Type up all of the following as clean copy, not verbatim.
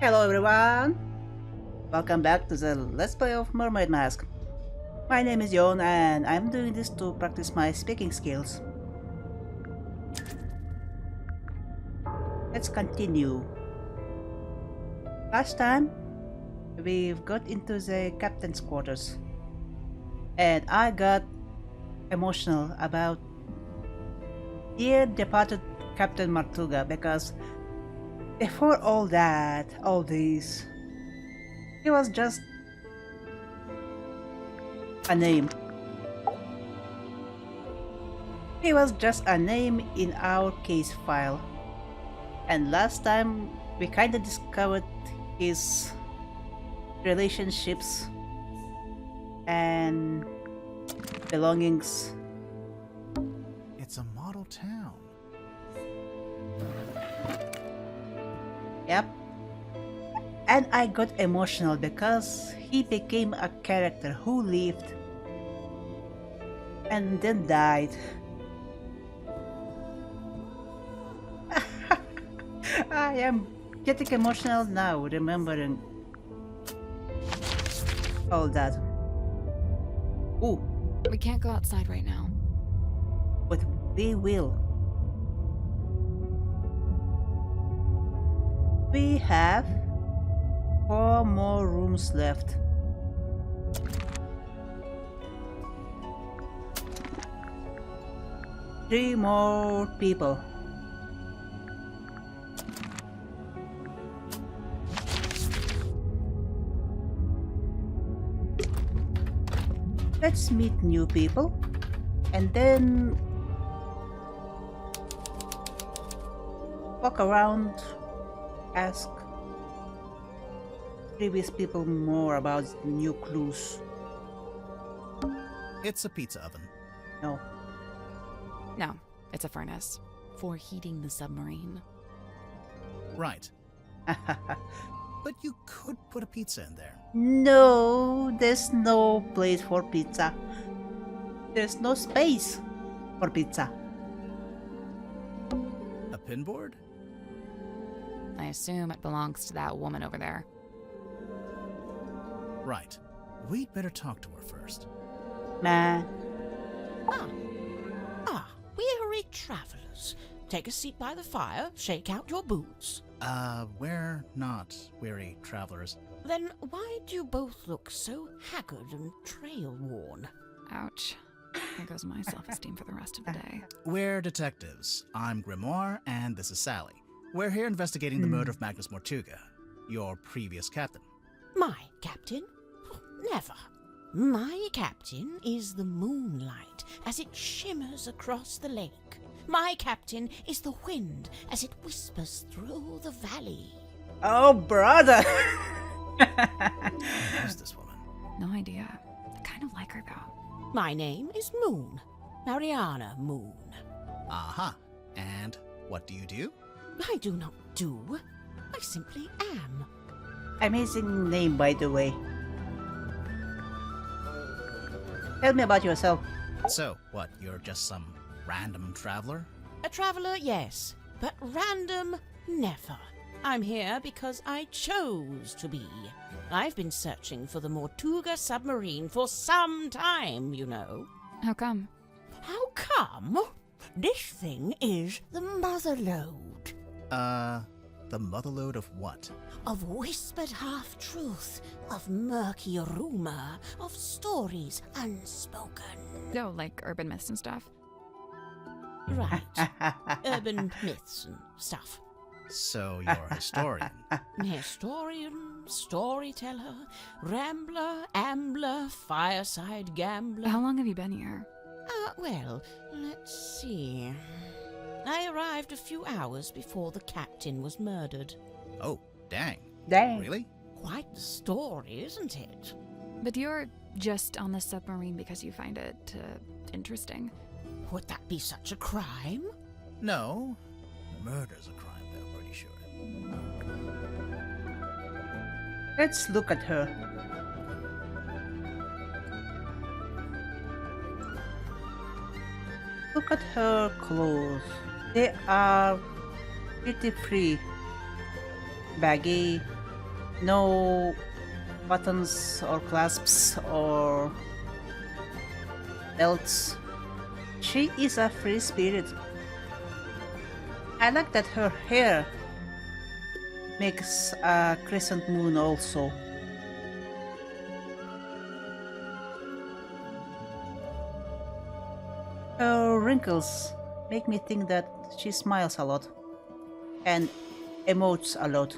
Hello everyone! Welcome back to the Let's Play of Mermaid Mask. My name is Yon and I'm doing this to practice my speaking skills. Let's continue. Last time, we've got into the captain's quarters. And I got emotional about dear departed Captain Martuga because before all this, he was just a name. He was just a name in our case file. And last time, we kinda discovered his relationships and belongings. It's a model town. Yep. And I got emotional because he became a character who lived and then died. I am getting emotional now remembering all that. Ooh, We can't go outside right now. but we will. We have 4 more rooms left. Three more people. Let's meet new people and then walk around, ask previous people more about new clues. It's a pizza oven. No. No, it's a furnace for heating the submarine. Right. But you could put a pizza in there. No, there's no place for pizza. There's no space for pizza. A pinboard? I assume it belongs to that woman over there. Right. We'd better talk to her first. Nah. Weary travelers. Take a seat by the fire, shake out your boots. We're not weary travelers. Then why do you both look so haggard and trail-worn? Ouch. There goes my self-esteem for the rest of the day. We're detectives. I'm Grimoire, and this is Sally. We're here investigating the murder of Magnus Mortuga, your previous captain. My captain? Never. My captain is the moonlight as it shimmers across the lake. My captain is the wind as it whispers through the valley. Oh, brother! Who's this woman? No idea. I kind of like her though. My name is Moon. Mariana Moon. Aha. And what do you do? I do not do. I simply am. Amazing name, by the way. Tell me about yourself. So, what, you're just some random traveler? A traveler, yes, but random, never. I'm here because I chose to be. I've been searching for the Mortuga submarine for some time, you know. How come? How come? This thing is the motherlode The motherlode of what? of whispered half-truth, of murky rumor, of stories unspoken. Oh, like urban myths and stuff? Right. Urban myths and stuff. So you're a historian. Historian, storyteller, rambler, ambler, fireside gambler. How long have you been here? Well, let's see. I arrived a few hours before the captain was murdered. Oh, dang. Dang. Really? Quite the story, isn't it? But you're just on the submarine because you find it interesting. Would that be such a crime? No. Murder's a crime, though, pretty sure. Let's look at her. Look at her clothes. They are pretty free. Baggy, No buttons or clasps or belts. She is a free spirit. I like that her hair makes a crescent moon also. Her wrinkles make me think that she smiles a lot and emotes a lot.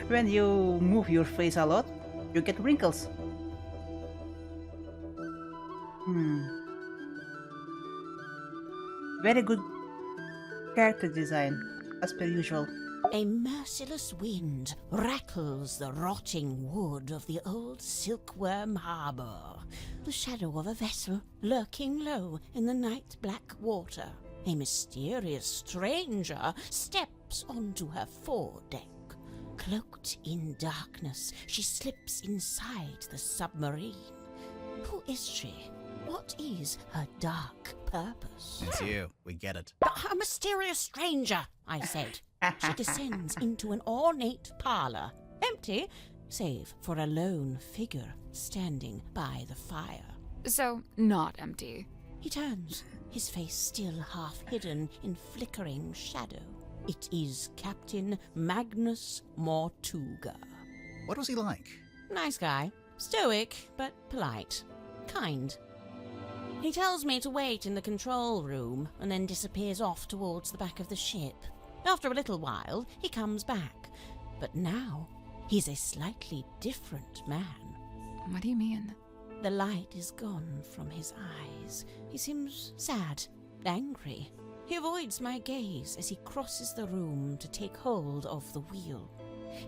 When you move your face a lot, you get wrinkles. Very good character design, as per usual. A merciless wind rattles the rotting wood of the old silkworm harbour, the shadow of a vessel lurking low in the night-black water. A mysterious stranger steps onto her foredeck. Cloaked in darkness, she slips inside the submarine. Who is she? What is her dark purpose? It's you. We get it. A mysterious stranger, I said. She descends into an ornate parlour, empty, save for a lone figure standing by the fire. So, not empty. He turns, his face still half hidden in flickering shadow. It is Captain Magnus Mortuga. What was he like? Nice guy. Stoic, but polite. Kind. He tells me to wait in the control room and then disappears off towards the back of the ship. After a little while, he comes back. But now, he's a slightly different man. What do you mean? The light is gone from his eyes. He seems sad, angry. He avoids my gaze as he crosses the room to take hold of the wheel.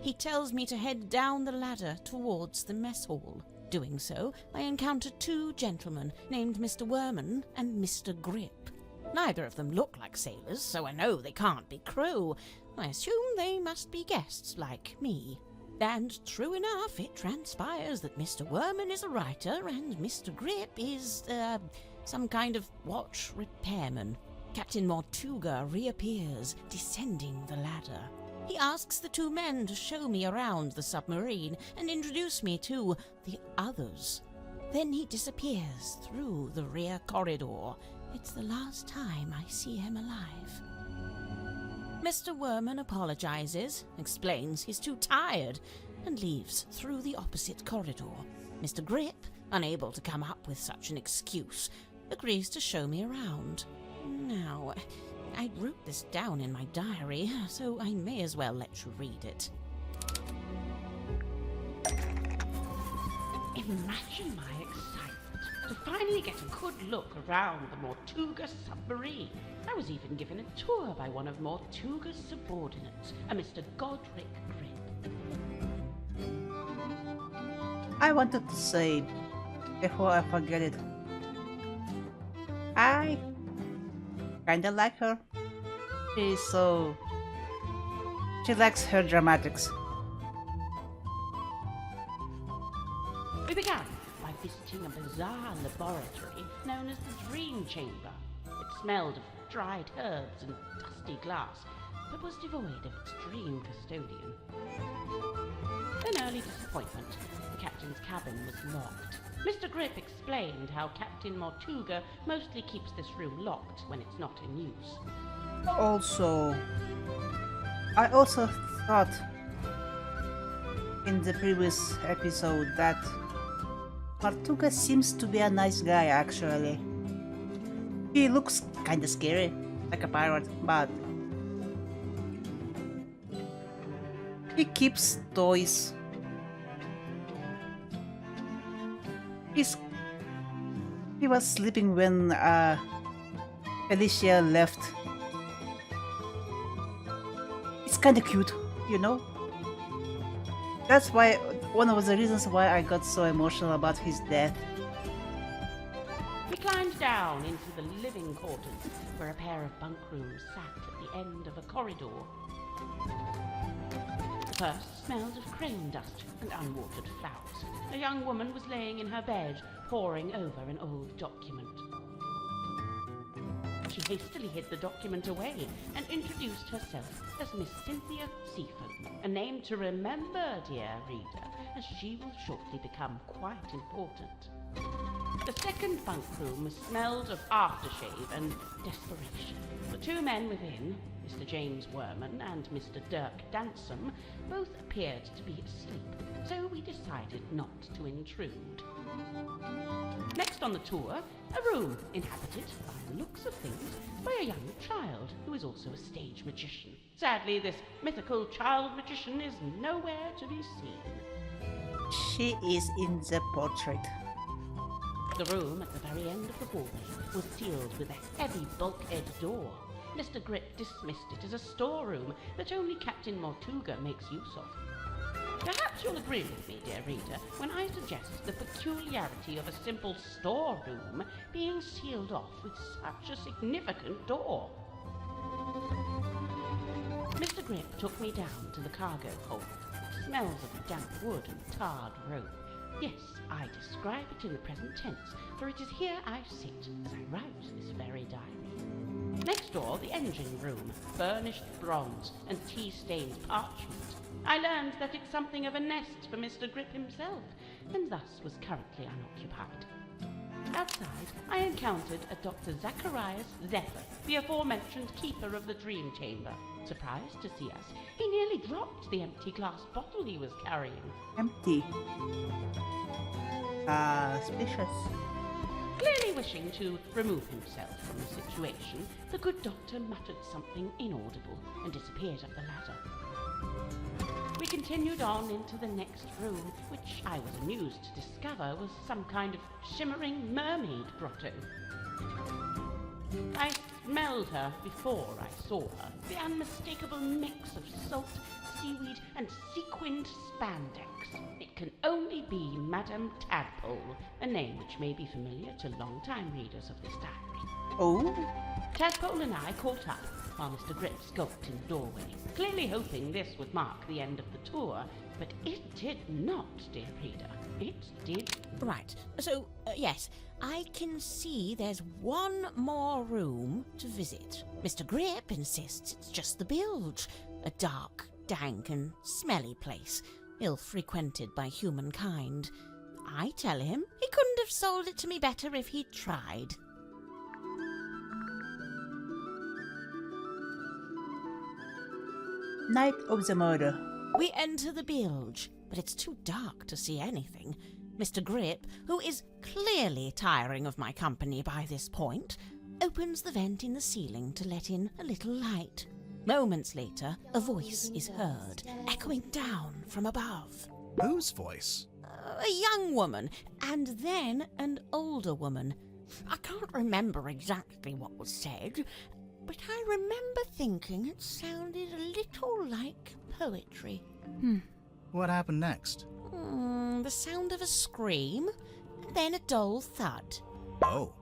He tells me to head down the ladder towards the mess hall. Doing so, I encounter two gentlemen named Mr. Worman and Mr. Grip. Neither of them look like sailors, so I know they can't be crew. I assume they must be guests like me. And true enough, it transpires that Mr. Worman is a writer and Mr. Grip is, some kind of watch repairman. Captain Mortuga reappears, descending the ladder. He asks the two men to show me around the submarine and introduce me to the others. Then he disappears through the rear corridor. It's the last time I see him alive. Mr. Worman apologizes, explains he's too tired, and leaves through the opposite corridor. Mr. Grip, unable to come up with such an excuse, agrees to show me around. Now, I wrote this down in my diary, so I may as well let you read it. Imagine my excitement to finally get a good look around the Mortuga submarine. I was even given a tour by one of Mortuga's subordinates, a Mr. Godric Grip. I wanted to say, before I forget it, I kinda like her. She likes her dramatics. We began by visiting a bizarre laboratory known as the Dream Chamber. It smelled of dried herbs and dusty glass, but was devoid of its dream custodian. An early disappointment. The captain's cabin was locked. Mr. Grip explained how Captain Mortuga mostly keeps this room locked when it's not in use. I also thought in the previous episode that Mortuga seems to be a nice guy actually. He looks kinda scary, like a pirate, but he keeps toys. He was sleeping when Felicia left. It's kinda cute, you know? That's why one of the reasons why I got so emotional about his death. We climbed down into the living quarters, where a pair of bunk rooms sat at the end of a corridor. The first smelled of crane dust and unwatered flowers. A young woman was laying in her bed, poring over an old document. She hastily hid the document away and introduced herself as Miss Cynthia Seafoam, a name to remember, dear reader, as she will shortly become quite important. The second bunk room smelled of aftershave and desperation. The two men within, Mr. James Werman and Mr. Dirk Dansom, both appeared to be asleep, so we decided not to intrude. Next on the tour, a room inhabited, by the looks of things, by a young child who is also a stage magician. Sadly, this mythical child magician is nowhere to be seen. She is in the portrait. The room at the very end of the hallway was sealed with a heavy bulkhead door. Mr. Grip dismissed it as a storeroom that only Captain Mortuga makes use of. Perhaps you'll agree with me, dear reader, when I suggest the peculiarity of a simple storeroom being sealed off with such a significant door. Mr. Grip took me down to the cargo hold. It smells of damp wood and tarred rope. Yes, I describe it in the present tense, for it is here I sit as I write this very diary. Next door, the engine room, burnished bronze and tea-stained parchment. I learned that it's something of a nest for Mr. Grip himself, and thus was currently unoccupied. Outside, I encountered a Dr. Zacharias Zephyr, the aforementioned keeper of the dream chamber. Surprised to see us, he nearly dropped the empty glass bottle he was carrying. Empty. Suspicious. Clearly wishing to remove himself from the situation, the good doctor muttered something inaudible and disappeared up the ladder. We continued on into the next room, which I was amused to discover was some kind of shimmering mermaid grotto. I smelled her before I saw her, the unmistakable mix of salt, seaweed, and sequined spandex. It can only be Madame Tadpole, a name which may be familiar to long-time readers of this diary. Oh? Tadpole and I caught up, while Mr. Grip skulked in the doorway, clearly hoping this would mark the end of the tour, but it did not, dear reader. It did. Right, so, yes, I can see there's one more room to visit. Mr. Grip insists it's just the bilge, a dark, dank and smelly place, ill-frequented by humankind. I tell him he couldn't have sold it to me better if he'd tried. Night of the murder. We enter the bilge, but it's too dark to see anything. Mr. Grip, who is clearly tiring of my company by this point, opens the vent in the ceiling to let in a little light. Moments later, a voice is heard, echoing down from above. Whose voice? A young woman, and then an older woman. I can't remember exactly what was said, but I remember thinking it sounded a little like poetry. What happened next? The sound of a scream, and then a dull thud. Oh.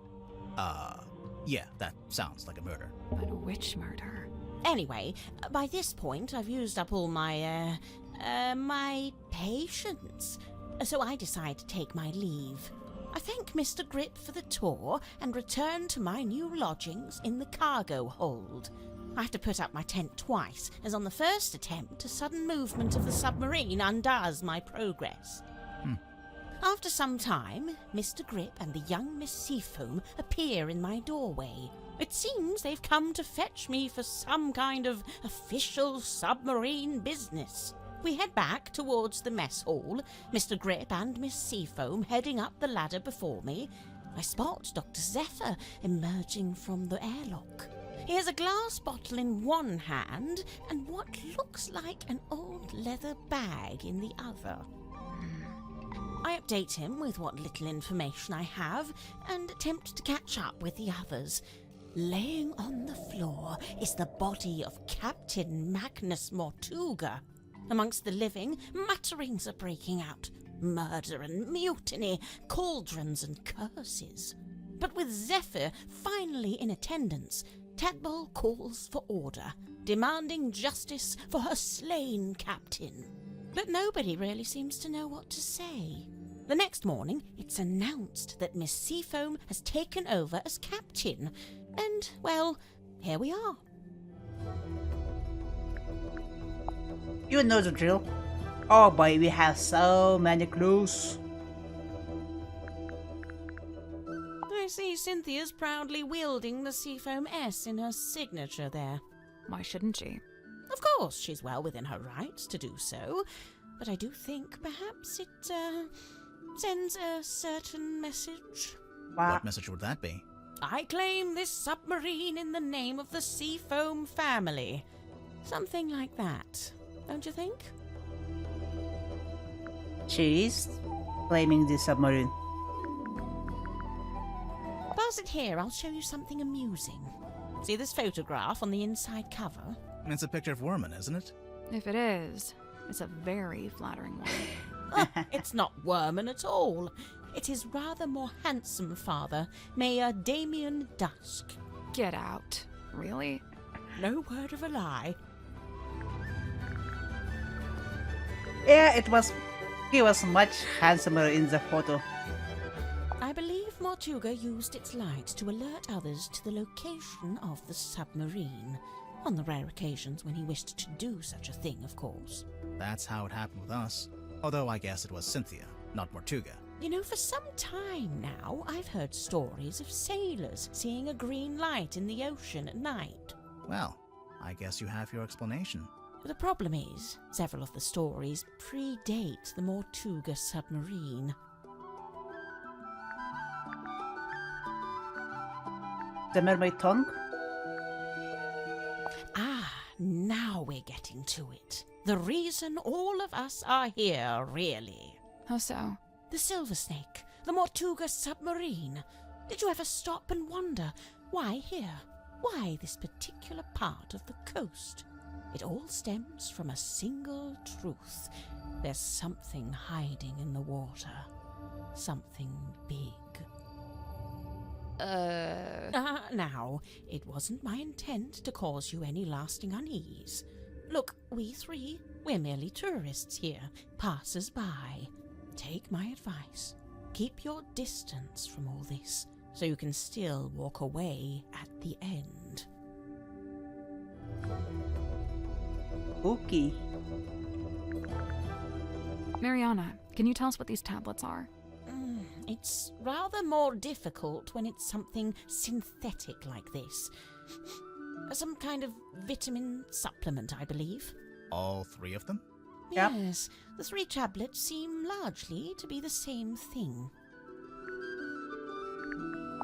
Yeah, that sounds like a murder. But which murder? Anyway, by this point I've used up all my, my patience, so I decide to take my leave. I thank Mr. Grip for the tour and return to my new lodgings in the cargo hold. I have to put up my tent twice, as on the first attempt a sudden movement of the submarine undoes my progress. After some time, Mr. Grip and the young Miss Seafoam appear in my doorway. It seems they've come to fetch me for some kind of official submarine business. We head back towards the mess hall, Mr. Grip and Miss Seafoam heading up the ladder before me. I spot Dr. Zephyr emerging from the airlock. He has a glass bottle in one hand and what looks like an old leather bag in the other. I update him with what little information I have and attempt to catch up with the others. Laying on the floor is the body of Captain Magnus Mortuga. Amongst the living, mutterings are breaking out. Murder and mutiny, cauldrons and curses. But with Zephyr finally in attendance, Tadpole calls for order, demanding justice for her slain captain. But nobody really seems to know what to say. The next morning, it's announced that Miss Seafoam has taken over as captain. And, well, here we are. You know the drill. Oh boy, we have so many clues. I see Cynthia's proudly wielding the Seafoam S in her signature there. Why shouldn't she? Of course, she's well within her rights to do so, but I do think perhaps it, sends a certain message. What message would that be? I claim this submarine in the name of the Seafoam family. Something like that, don't you think? She's claiming the submarine. Pass it here, I'll show you something amusing. See this photograph on the inside cover? It's a picture of Worman, isn't it? If it is, it's a very flattering one. It's not Worman at all. It's his rather more handsome father, Mayor Damien Dusk. Get out. Really? No word of a lie. Yeah, he was much handsomer in the photo. I believe Mortuga used its light to alert others to the location of the submarine. On the rare occasions when he wished to do such a thing, of course. That's how it happened with us. Although I guess it was Cynthia, not Mortuga. You know, for some time now, I've heard stories of sailors seeing a green light in the ocean at night. Well, I guess you have your explanation. The problem is, several of the stories predate the Mortuga submarine. The mermaid tongue? Ah, now we're getting to it. The reason all of us are here, really. How so? The Silver Snake, the Mortuga submarine. Did you ever stop and wonder, why here? Why this particular part of the coast? It all stems from a single truth. There's something hiding in the water. Something big. Now, it wasn't my intent to cause you any lasting unease. Look, we three, we're merely tourists here, passers-by. Take my advice. Keep your distance from all this, so you can still walk away at the end. Okay. Mariana, can you tell us what these tablets are? It's rather more difficult when it's something synthetic like this. Some kind of vitamin supplement, I believe. All three of them? Yep. Yes, the three tablets seem largely to be the same thing.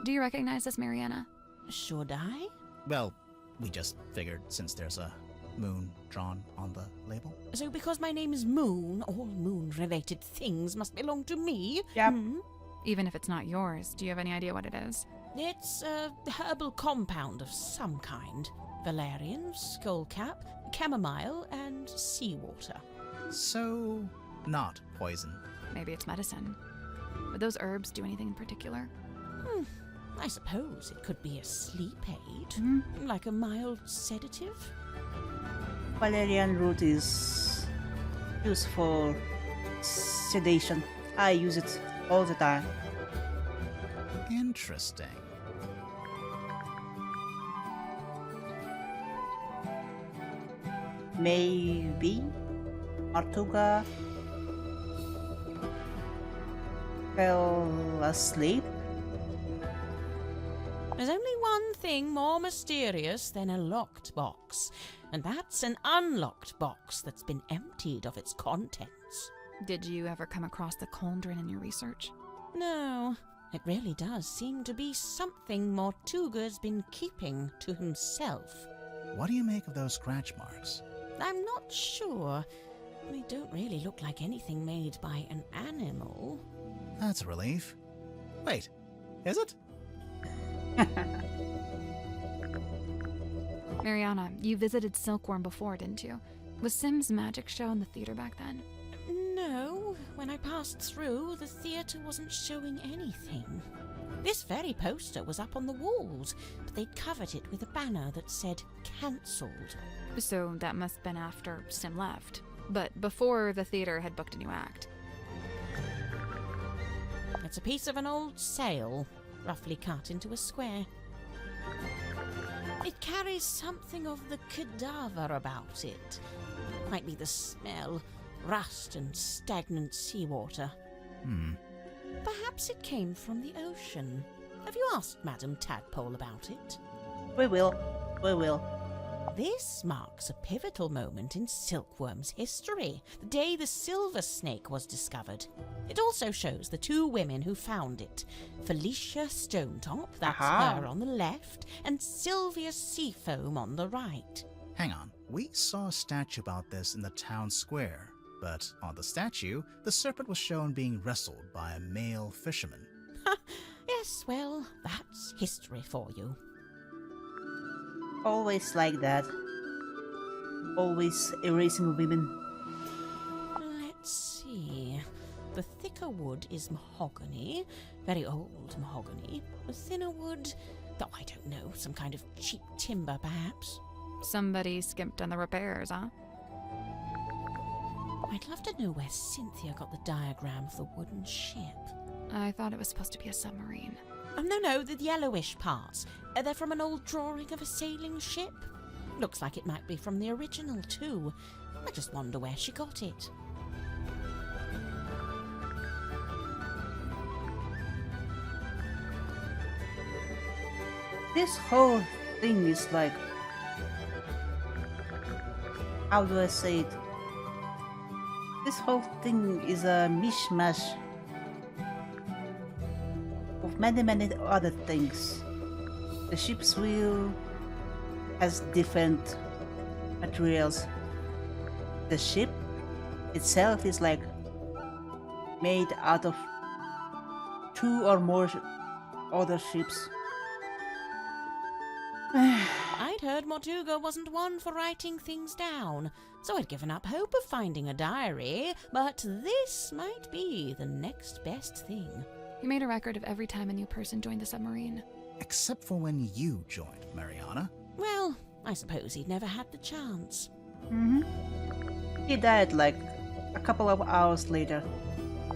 Do you recognize this, Mariana? Should I? Well, we just figured since there's a moon drawn on the label. So because my name is Moon, all moon-related things must belong to me? Yep. Even if it's not yours, do you have any idea what it is? It's a herbal compound of some kind. Valerian, skullcap, chamomile, and seawater. So, not poison. Maybe it's medicine. Would those herbs do anything in particular? I suppose it could be a sleep aid, like a mild sedative. Valerian root is used for sedation. I use it all the time. Interesting. Maybe Mortuga fell asleep. There's only one thing more mysterious than a locked box, and that's an unlocked box that's been emptied of its contents. Did you ever come across the cauldron in your research? No, it really does seem to be something Mortuga's been keeping to himself. What do you make of those scratch marks? I'm not sure. They don't really look like anything made by an animal. That's a relief. Wait, is it? Mariana, you visited Silkworm before, didn't you? Was Sim's magic show in the theater back then? No, when I passed through, the theatre wasn't showing anything. This very poster was up on the walls, but they'd covered it with a banner that said cancelled. So that must have been after Sim left, but before the theater had booked a new act. It's a piece of an old sail, roughly cut into a square. It carries something of the cadaver about it. Might be the smell, rust and stagnant seawater. Perhaps it came from the ocean. Have you asked Madame Tadpole about it? We will. We will. This marks a pivotal moment in Silkworm's history, the day the silver snake was discovered. It also shows the two women who found it, Felicia Stonetop, that's Aha. her on the left, and Sylvia Seafoam on the right. Hang on, we saw a statue about this in the town square, but on the statue, the serpent was shown being wrestled by a male fisherman. Yes, well, that's history for you. Always like that. Always erasing women. Let's see. The thicker wood is mahogany, very old mahogany. The thinner wood, oh, I don't know, some kind of cheap timber perhaps. Somebody skimped on the repairs, huh? I'd love to know where Cynthia got the diagram of the wooden ship. I thought it was supposed to be a submarine. Oh, no, the yellowish parts. They're from an old drawing of a sailing ship. Looks like it might be from the original, too. I just wonder where she got it. This whole thing is like... How do I say it? This whole thing is a mishmash of many other things. The ship's wheel has different materials. The ship itself is like made out of 2 or more other ships. I'd heard Mortuga wasn't one for writing things down, so I'd given up hope of finding a diary, but this might be the next best thing. He made a record of every time a new person joined the submarine. Except for when you joined, Mariana. Well, I suppose he'd never had the chance. He died like a couple of hours later.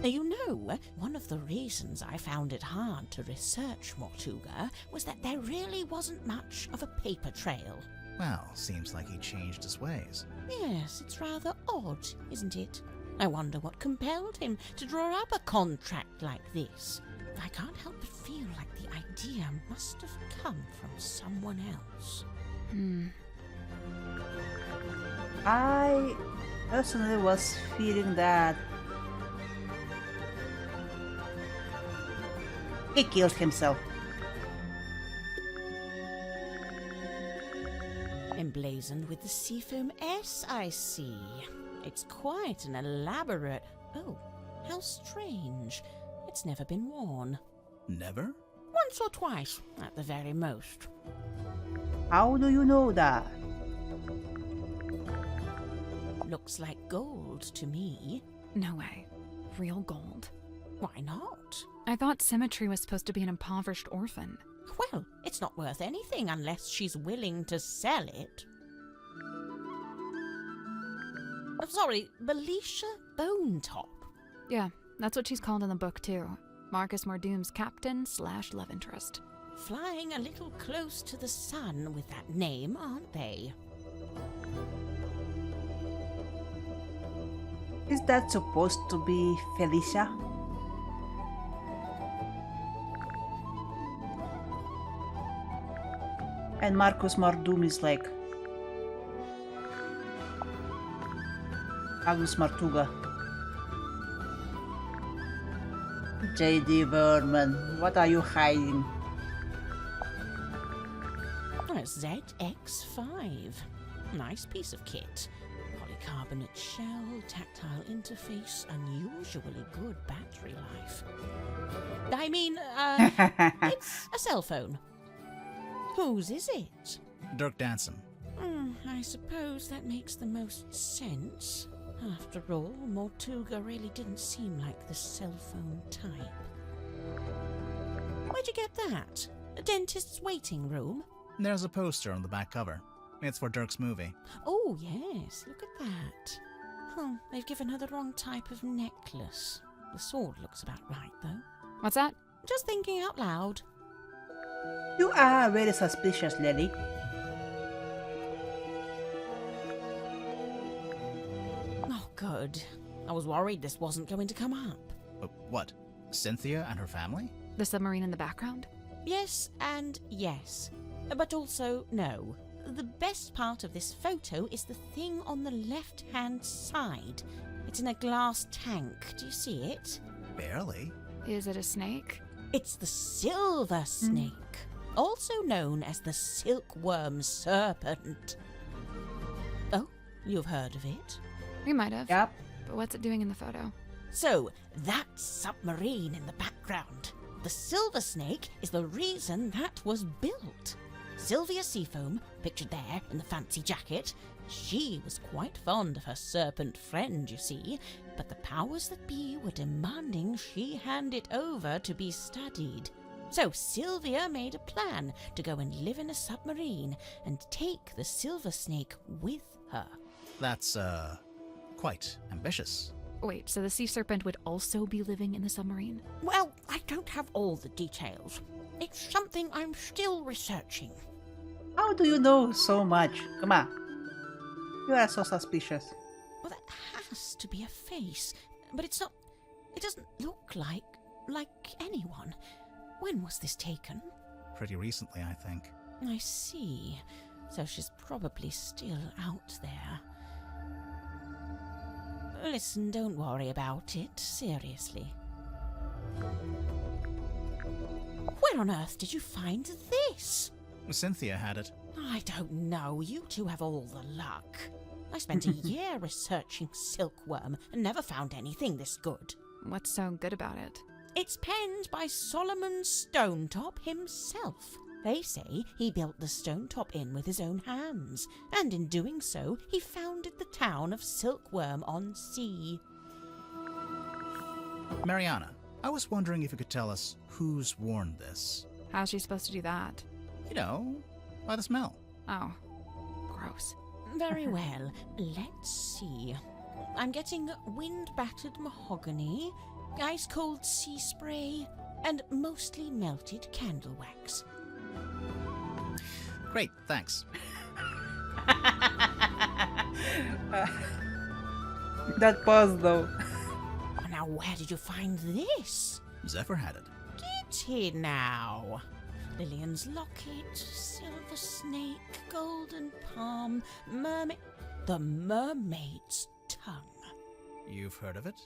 You know, one of the reasons I found it hard to research Mortuga was that there really wasn't much of a paper trail. Well, seems like he changed his ways. Yes, it's rather odd, isn't it? I wonder what compelled him to draw up a contract like this. I can't help but feel like the idea must have come from someone else. I personally was feeling that he killed himself. Emblazoned with the Seafoam S, I see. It's quite an elaborate... Oh, how strange. It's never been worn. Never? Once or twice, at the very most. How do you know that? Looks like gold to me. No way. Real gold. Why not? I thought Symmetry was supposed to be an impoverished orphan. Well, it's not worth anything unless she's willing to sell it. Sorry, Felicia Bonetop. Yeah, that's what she's called in the book too. Marcus Mordoom's captain/love interest. Flying a little close to the sun with that name, aren't they? Is that supposed to be Felicia? And Marcus Mordoom is like Agus Martuga. J.D. Verman, what are you hiding? A ZX5. Nice piece of kit. Polycarbonate shell, tactile interface, unusually good battery life. I mean, it's a cell phone. Whose is it? Dirk Danson. I suppose that makes the most sense. After all, Mortuga really didn't seem like the cell phone type. Where'd you get that? A dentist's waiting room? There's a poster on the back cover. It's for Dirk's movie. Oh, yes, look at that. They've given her the wrong type of necklace. The sword looks about right, though. What's that? Just thinking out loud. You are very suspicious, Lily. Oh, good. I was worried this wasn't going to come up. What? Cynthia and her family? The submarine in the background? Yes and yes. But also no. The best part of this photo is the thing on the left-hand side. It's in a glass tank. Do you see it? Barely. Is it a snake? It's the silver snake, also known as the silkworm serpent. Oh, you've heard of it? We might have. Yep. But what's it doing in the photo? So, that submarine in the background. The silver snake is the reason that was built. Sylvia Seafoam, pictured there in the fancy jacket, she was quite fond of her serpent friend, you see, but the powers that be were demanding she hand it over to be studied. So Sylvia made a plan to go and live in a submarine and take the silver snake with her. That's, quite ambitious. Wait, so the sea serpent would also be living in the submarine? Well, I don't have all the details. It's something I'm still researching. How do you know so much? Come on. You are so suspicious. Well, that has to be a face, but it's not. It doesn't look like anyone. When was this taken? Pretty recently, I think. I see. So she's probably still out there. Listen, don't worry about it, seriously. Where on earth did you find this? Cynthia had it. I don't know. You two have all the luck. I spent a year researching silkworm and never found anything this good. What's so good about it? It's penned by Solomon Stonetop himself. They say he built the Stonetop Inn with his own hands, and in doing so, he founded the town of Silkworm-on-Sea. Mariana, I was wondering if you could tell us who's worn this. How's she supposed to do that? You know, by the smell. Oh, gross. Very well. Let's see. I'm getting wind-battered mahogany, ice-cold sea spray, and mostly melted candle wax. Great, thanks. That pause though. Now, where did you find this? Zephyr had it. Get it now. Lillian's locket, silver snake, golden palm, mermaid... The mermaid's tongue. You've heard of it?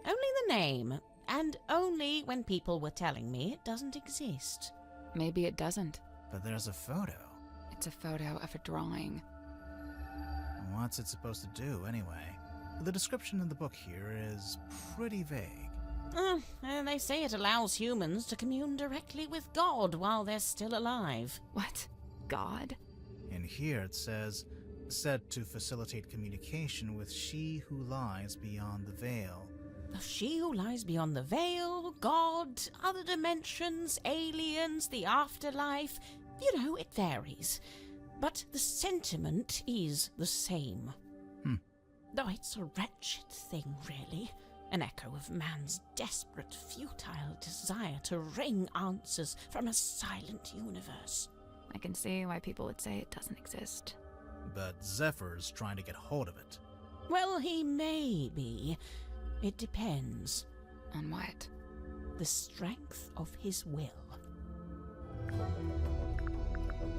Only the name, and only when people were telling me it doesn't exist. Maybe it doesn't. But there's a photo. It's a photo of a drawing. What's it supposed to do, anyway? The description in the book here is pretty vague. And they say it allows humans to commune directly with God while they're still alive. What? God? In here it says, said to facilitate communication with she who lies beyond the veil. She who lies beyond the veil, God, other dimensions, aliens, the afterlife. You know, it varies. But the sentiment is the same. Though it's a wretched thing, really. An echo of man's desperate, futile desire to wring answers from a silent universe. I can see why people would say it doesn't exist. But Zephyr's trying to get hold of it. Well, he may be. It depends. On what? The strength of his will.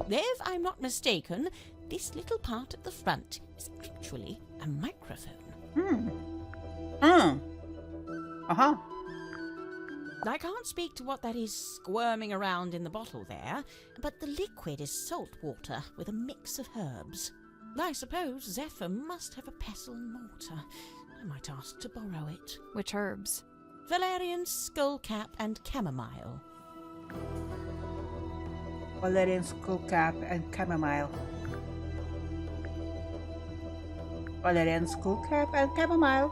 If I'm not mistaken, this little part at the front is actually a microphone. Uh-huh. I can't speak to what that is squirming around in the bottle there, but the liquid is salt water with a mix of herbs. I suppose Zephyr must have a pestle and mortar. I might ask to borrow it. Which herbs? Valerian skullcap and chamomile. Valerian skullcap and chamomile. Valerian skullcap and chamomile.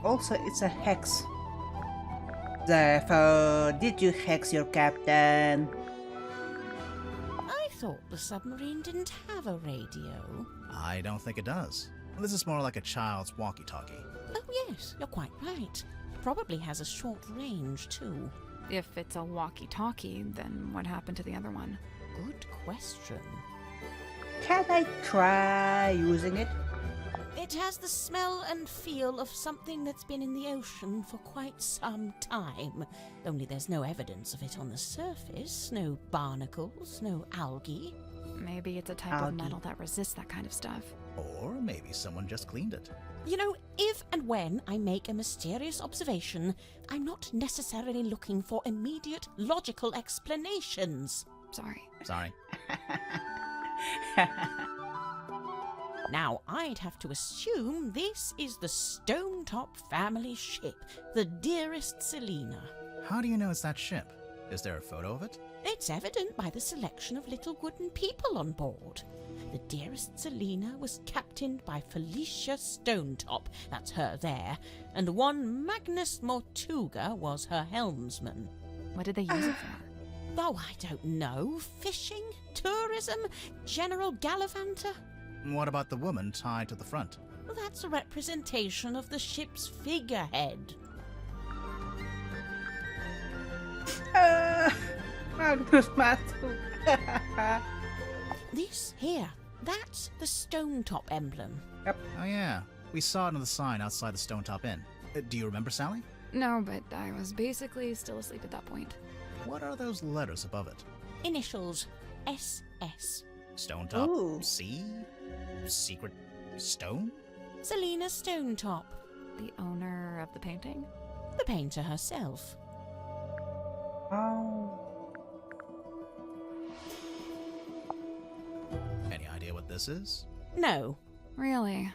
Also, it's a hex. Zephyr, did you hex your captain? I thought the submarine didn't have a radio. I don't think it does. This is more like a child's walkie-talkie. Oh Yes, you're quite right. Probably has a short range, too. If it's a walkie-talkie, then what happened to the other one? Good question. Can I try using it? It has the smell and feel of something that's been in the ocean for quite some time. Only there's no evidence of it on the surface. No barnacles, no algae. Maybe it's a type Algae. of metal that resists that kind of stuff. Or maybe someone just cleaned it. You know, if and when I make a mysterious observation, I'm not necessarily looking for immediate logical explanations. Sorry. Sorry. Now, I'd have to assume this is the Stonetop family ship, the dearest Selina. How do you know it's that ship? Is there a photo of it? It's evident by the selection of little wooden people on board. The dearest Selina was captained by Felicia Stonetop, that's her there, and one Magnus Mortuga was her helmsman. What did they use it for? Oh, I don't know. Fishing? Tourism? General gallivanter? What about the woman tied to the front? Well, that's a representation of the ship's figurehead. Magnus Mask. This here, that's the Stonetop emblem. Oh yeah, we saw it on the sign outside the Stonetop Inn. Do you remember, Sally? No, but I was basically still asleep at that point. What are those letters above it? Initials SS. Stonetop? Ooh. C? Secret stone? Selina Stonetop, The owner of the painting? the painter herself. Oh. Any idea what this is? No, Really?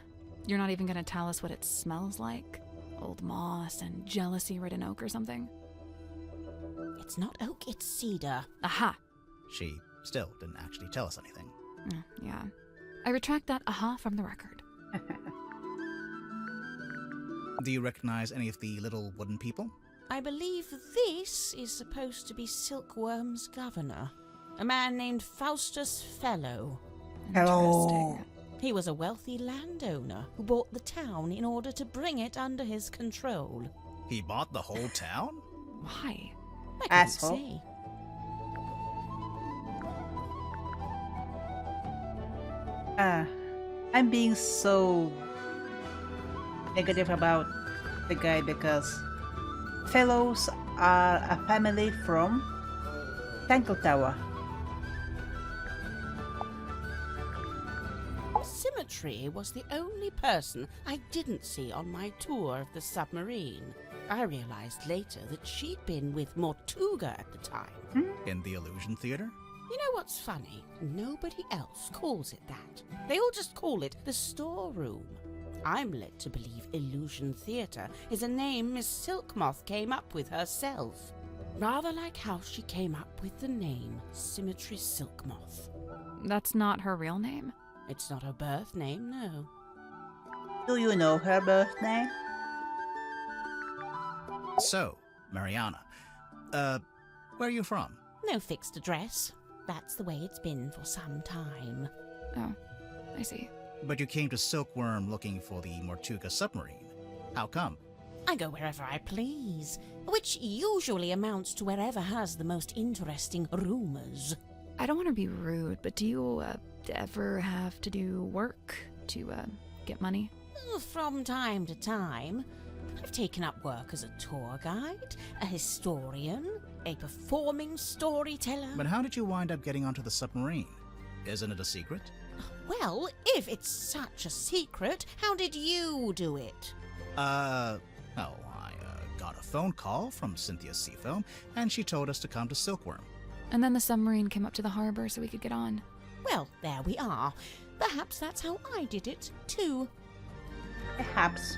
You're not even gonna tell us what it smells like? Old moss and jealousy-ridden oak or something? it's not oak, it's cedar. Aha! She still didn't actually tell us anything. Yeah. I retract that aha from the record. Do you recognize any of the little wooden people? I believe this is supposed to be Silkworm's governor, a man named Faustus Fellow. Hello. Interesting. He was a wealthy landowner who bought the town in order to bring it under his control. He bought the whole town? Why? I couldn't Asshole. say. I'm being so negative about the guy because fellows are a family from Tankle Tower. Symmetry was the only person I didn't see on my tour of the submarine. I realized later that she'd been with Mortuga at the time. In the Illusion Theater? You know what's funny? Nobody else calls it that. They all just call it the storeroom. I'm led to believe Illusion Theatre is a name Miss Silkmoth came up with herself. Rather like how she came up with the name Symmetry Silkmoth. That's not her real name? It's not her birth name, no. Do you know her birth name? So, Mariana. Where are you from? No fixed address. That's the way it's been for some time. Oh, I see. But you came to Silkworm looking for the Mortuga submarine. How come? I go wherever I please, which usually amounts to wherever has the most interesting rumors. I don't want to be rude, but do you ever have to do work to get money? From time to time, I've taken up work as a tour guide, a historian, a performing storyteller. But how did you wind up getting onto the submarine? Isn't it a secret? Well, if it's such a secret, how did you do it? I got a phone call from Cynthia Seafoam, and she told us to come to Silkworm. And then the submarine came up to the harbor so we could get on. Well, there we are. Perhaps that's how I did it, too. Perhaps.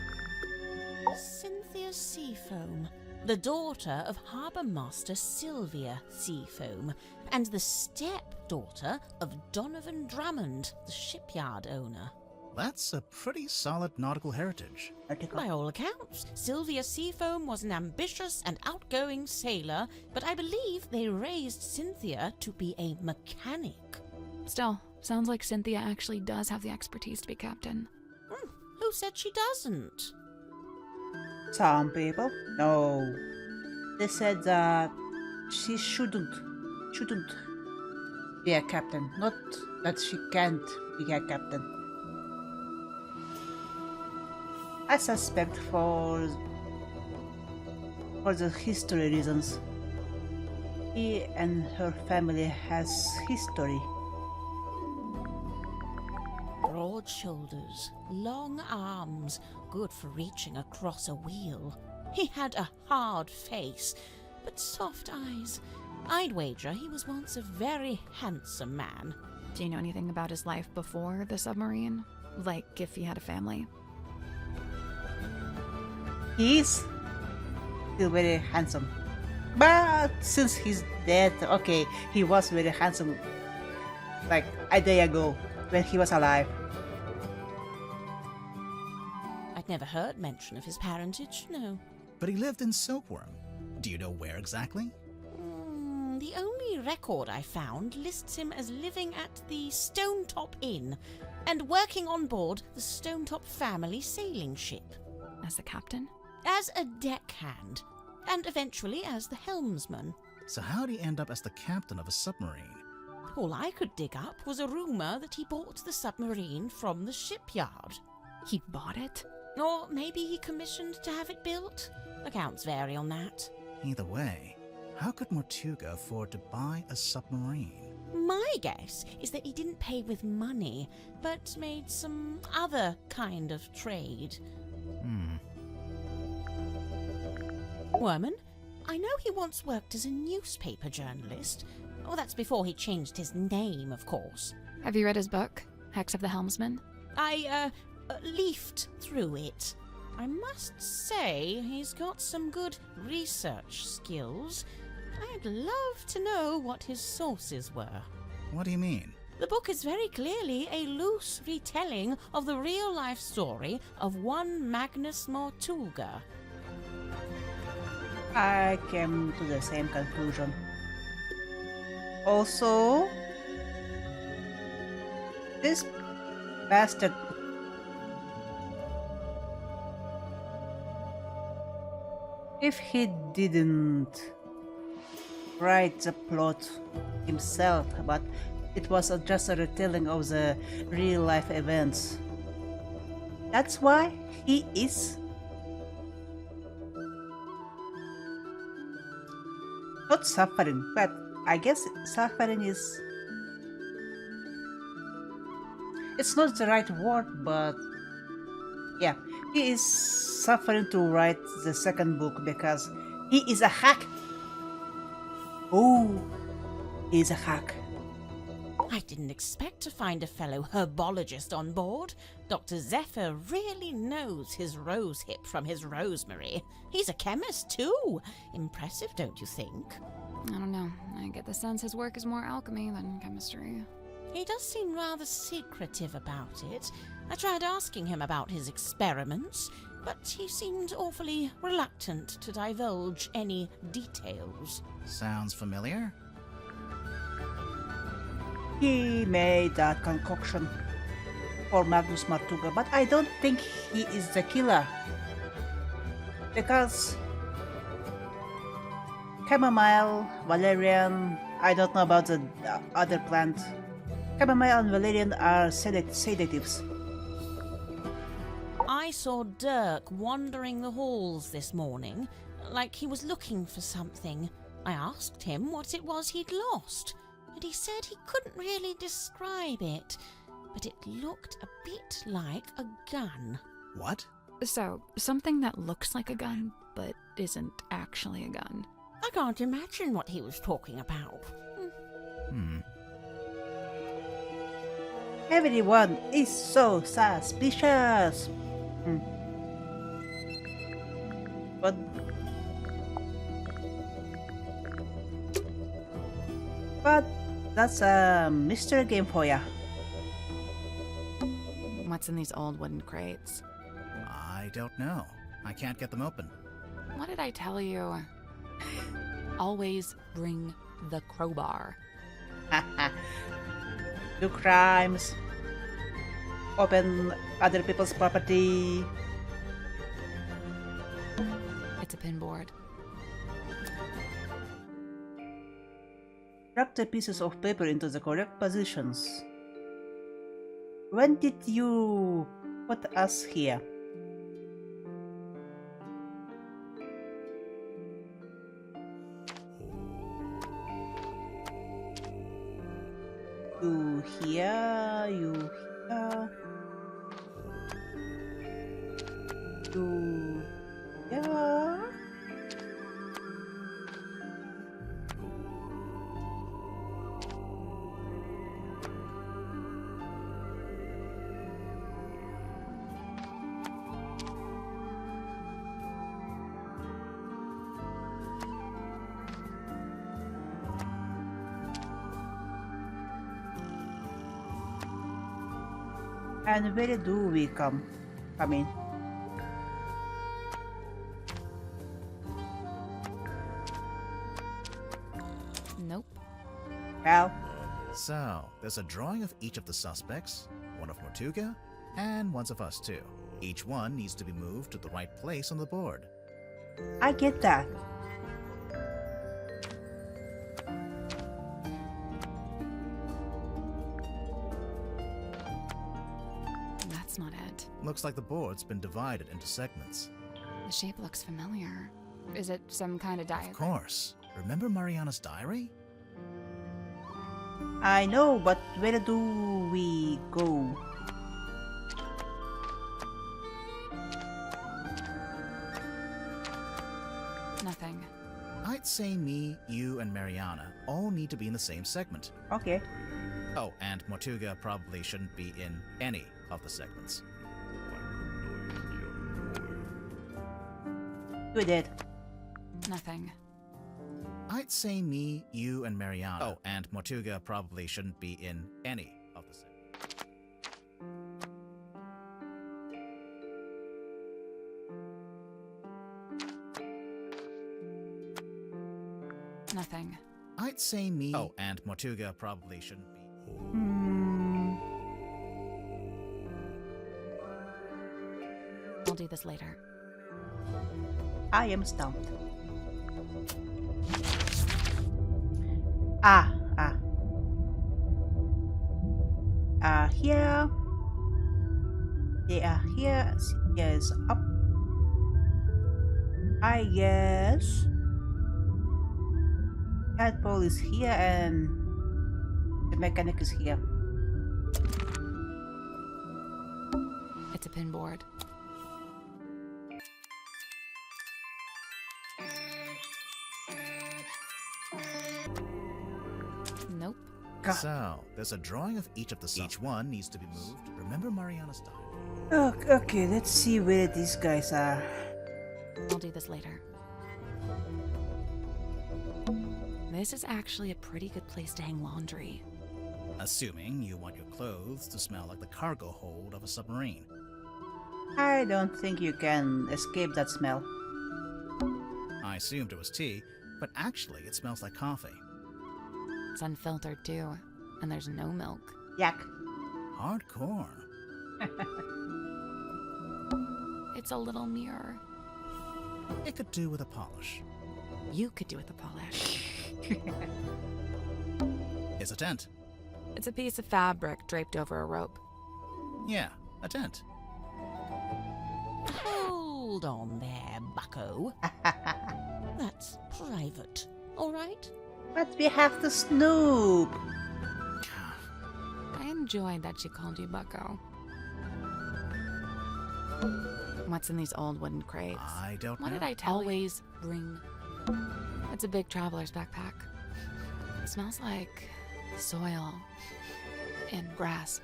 Cynthia Seafoam, the daughter of Harbour Master Sylvia Seafoam, and the stepdaughter of Donovan Drummond, the shipyard owner. That's a pretty solid nautical heritage. By all accounts, Sylvia Seafoam was an ambitious and outgoing sailor, but I believe they raised Cynthia to be a mechanic. Still, sounds like Cynthia actually does have the expertise to be captain. Who said she doesn't? Some people? No. They said that she shouldn't be a captain. Not that she can't be a captain. I suspect for the history reasons. He and her family has history. Broad shoulders, long arms, good for reaching across a wheel. He had a hard face, but soft eyes. I'd wager he was once a very handsome man. Do you know anything about his life before the submarine? Like if he had a family? He is still very handsome. But since he's dead, okay, he was very handsome like a day ago when he was alive. I'd never heard mention of his parentage, no. But he lived in Silkworm. Do you know where exactly? The only record I found lists him as living at the Stonetop Inn and working on board the Stonetop family sailing ship. As the captain? As a deckhand, and eventually as the helmsman. So how'd he end up as the captain of a submarine? All I could dig up was a rumour that he bought the submarine from the shipyard. He bought it? Or maybe he commissioned to have it built. Accounts vary on that. Either way, how could Mortuga afford to buy a submarine? My guess is that he didn't pay with money, but made some other kind of trade. Worman, I know he once worked as a newspaper journalist. Oh, that's before he changed his name, of course. Have you read his book, Hex of the Helmsman? I leafed through it. I must say he's got some good research skills. I'd love to know what his sources were. What do you mean? The book is very clearly a loose retelling of the real-life story of one Magnus Mortuga. I came to the same conclusion. Also, this bastard if he didn't write the plot himself, but it was just a retelling of the real life events. That's why he is not suffering, but I guess suffering is... it's not the right word, but yeah, he is suffering to write the second book because he is a hack. Oh, he is a hack. I didn't expect to find a fellow herbologist on board. Dr. Zephyr really knows his rosehip from his rosemary. He's a chemist too. Impressive, don't you think? I don't know. I get the sense his work is more alchemy than chemistry. He does seem rather secretive about it. I tried asking him about his experiments, but he seemed awfully reluctant to divulge any details. Sounds familiar? He made that concoction for Magnus Mortuga, but I don't think he is the killer. Because chamomile, valerian, I don't know about the other plant. Chamomile and valerian are sedatives. I saw Dirk wandering the halls this morning, like he was looking for something. I asked him what it was he'd lost, and he said he couldn't really describe it, but it looked a bit like a gun. What? So, something that looks like a gun, but isn't actually a gun. I can't imagine what he was talking about. Everyone is so suspicious. But that's a mystery game for ya. What's in these old wooden crates? I don't know. I can't get them open. What did I tell you? Always bring the crowbar. Do crimes. Open other people's property. It's a pinboard. Drop the pieces of paper into the correct positions. When did you put us here? You here, you here, you here. And where do we come in? Nope. Well, So, there's a drawing of each of the suspects, one of Mortuga, and one of us too. Each one needs to be moved to the right place on the board. I get that. That's not it. Looks like the board's been divided into segments. The shape looks familiar. Is it some kind of diagram? Of course. Remember Mariana's diary? I know, but where do we go? Nothing. I'd say me, you, and Mariana all need to be in the same segment. Okay. Oh, and Mortuga probably shouldn't be in any of the segments. You did. Nothing. I'd say me, you, and Mariana. Oh, and Mortuga probably shouldn't be in any of the segments. Nothing. I'd say me. Oh, and Mortuga probably shouldn't be. I'll do this later. I am stumped. Here. They are here. Here is up. I guess. Tadpole is here and the mechanic is here. It's a pinboard. Nope. God. So, there's a drawing of each of the Each one needs to be moved. Remember Mariana's diary? Okay, let's see where these guys are. I'll do this later. This is actually a pretty good place to hang laundry. Assuming you want your clothes to smell like the cargo hold of a submarine. I don't think you can escape that smell. I assumed it was tea, but actually it smells like coffee. It's unfiltered too, and there's no milk. Yak. Hardcore. It's a little mirror. It could do with a polish. You could do with a polish. It's a tent. It's a piece of fabric draped over a rope. Yeah, a tent. Hold on there, bucko. That's private, all right? But we have to snoop. I enjoyed that she called you Bucko. What's in these old wooden crates? I don't What know. did I tell you? Always bring. It's a big traveler's backpack. It smells like soil and grass.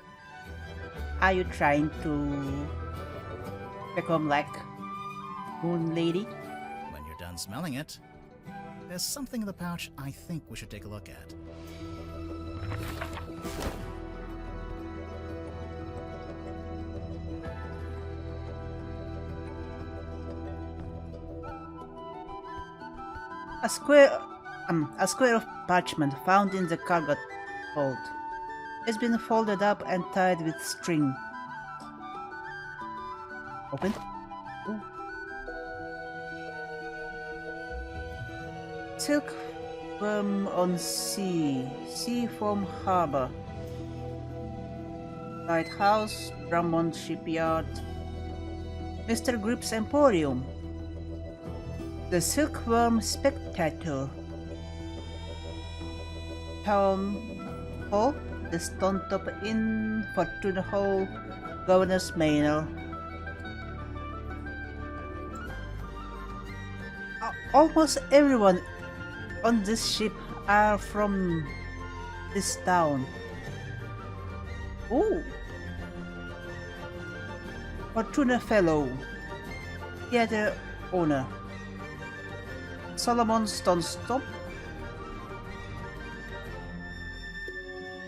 Are you trying to become like Moon Lady? When you're done smelling it, there's something in the pouch I think we should take a look at. A square of parchment found in the cargo hold. It's been folded up and tied with string. Open. Ooh. Silkworm on sea. Seafoam harbor. Lighthouse. Drummond shipyard. Mr. Grip's Emporium. The Silkworm Spectator. Town Hall. The Stone Top Inn. Fortuna Hall. Governor's Manor. Almost everyone on this ship are from this town. Oh! Fortuna Fellow. Theater owner. Solomon Stonestop.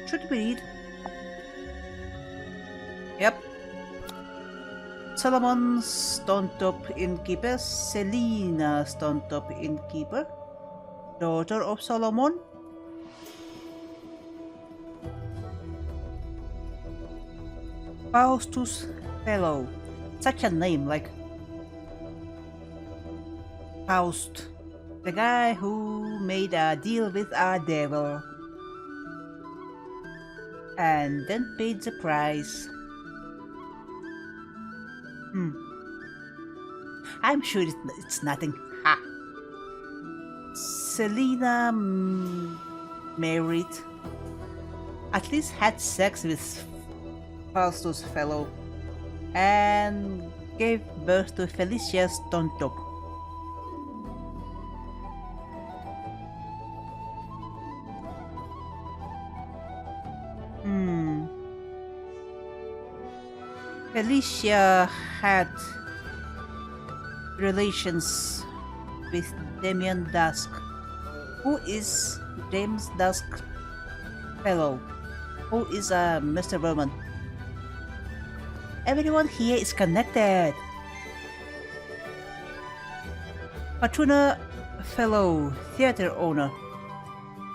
Should we read? Yep. Solomon Stonetop Innkeeper, Selina Stonetop Innkeeper, daughter of Solomon. Faustus Fellow, such a name like Faust, the guy who made a deal with a devil and then paid the price. I'm sure it's nothing. Ha! Selina married, at least had sex with Faustus Fellow, and gave birth to Felicia Stonetop. Felicia had relations with Damien Dusk, who is James Dusk Fellow, who is a Mr. Vernon. Everyone here is connected. Fortuna Fellow, theater owner,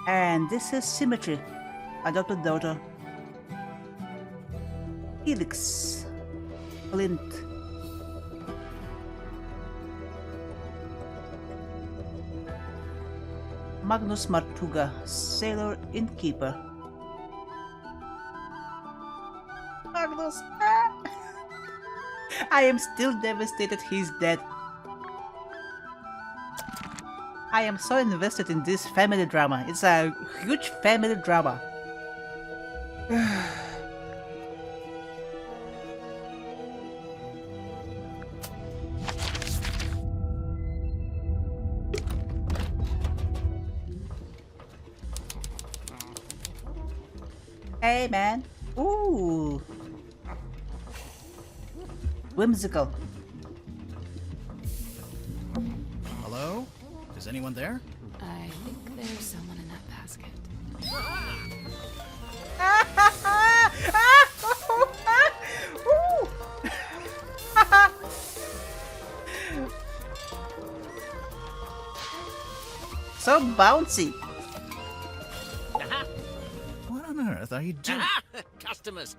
and this is Symmetry, adopted daughter. Helix, Flint. Magnus Martuga, sailor innkeeper. Magnus! I am still devastated he's dead. I am so invested in this family drama. It's a huge family drama. Hey man. Ooh. Whimsical. Hello? Is anyone there? I think there's someone in that basket. So bouncy. What on earth are you doing? Ah, customers!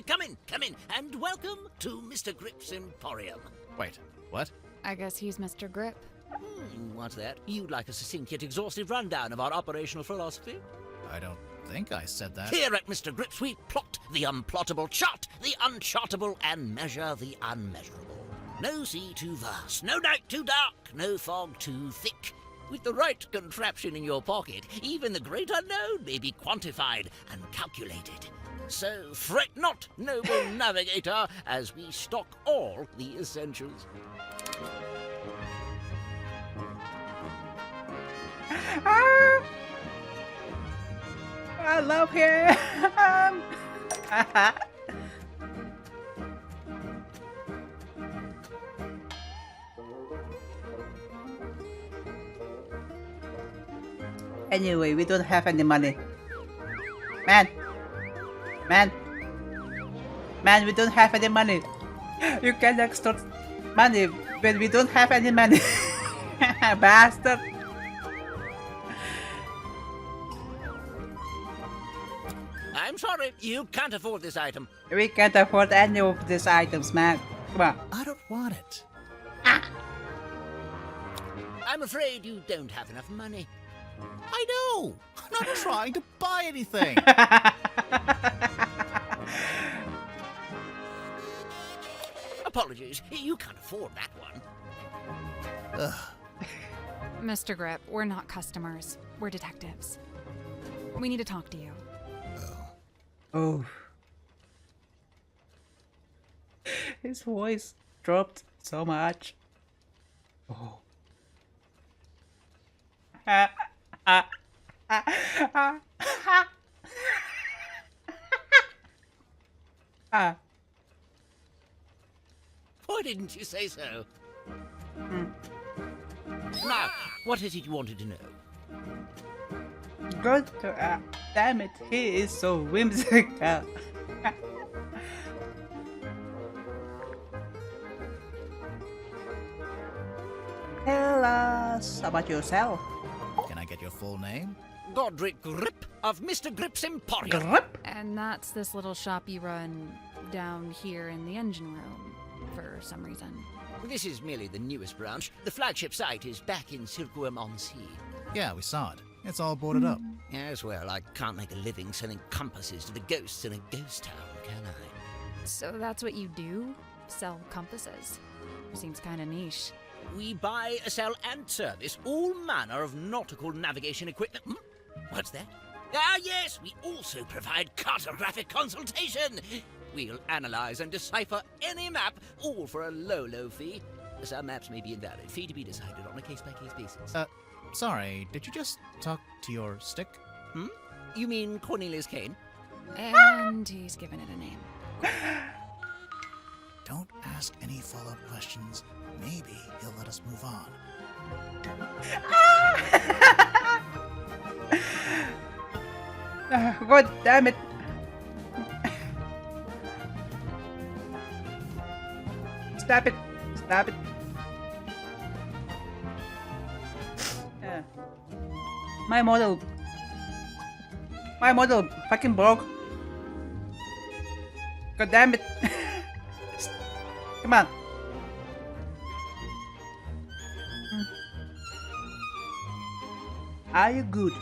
Come in, and welcome to Mr. Grip's Emporium. Wait, what? I guess he's Mr. Grip. What's that? You'd like a succinct yet exhaustive rundown of our operational philosophy? I don't think I said that. Here at Mr. Grip's, we plot the unplottable, chart the unchartable, and measure the unmeasurable. No sea too vast, no night too dark, no fog too thick. With the right contraption in your pocket, even the great unknown may be quantified and calculated. So fret not, noble navigator, as we stock all the essentials. I love him. Anyway, we don't have any money. Man, we don't have any money. You can't extort money when we don't have any money. Bastard. I'm sorry, you can't afford this item. We can't afford any of these items, man. Come on. I don't want it. I'm I'm afraid you don't have enough money. I know! I'm not trying to buy anything! Apologies, you can't afford that one. Ugh. Mr. Grip, we're not customers. We're detectives. We need to talk to you. Oh. His voice dropped so much. Oh. Why didn't you say so? Now, what is it you wanted to know? God damn it, he is so whimsical. Tell us about yourself. Can I get your full name? Godric Grip of Mr. Grip's Emporium. Grip? And that's this little shop you run down here in the engine room for some reason. This is merely the newest branch. The flagship site is back in Silkworm-on-Sea. Yeah, we saw it. It's all boarded up. Yes, well, I can't make a living selling compasses to the ghosts in a ghost town, can I? So that's what you do? Sell compasses? Seems kind of niche. We buy, sell, and service all manner of nautical navigation equipment. What's that? Ah, yes, we also provide cartographic consultation. We'll analyze and decipher any map, all for a low, low fee. Some maps may be invalid. Fee to be decided on a case-by-case basis. Sorry, did you just talk to your stick? You mean Cornelius Kane? And he's given it a name. Don't ask any follow-up questions. Maybe he'll let us move on. God damn it. Stop it. Stop it. My model fucking broke. God damn it. Come on. Are you good?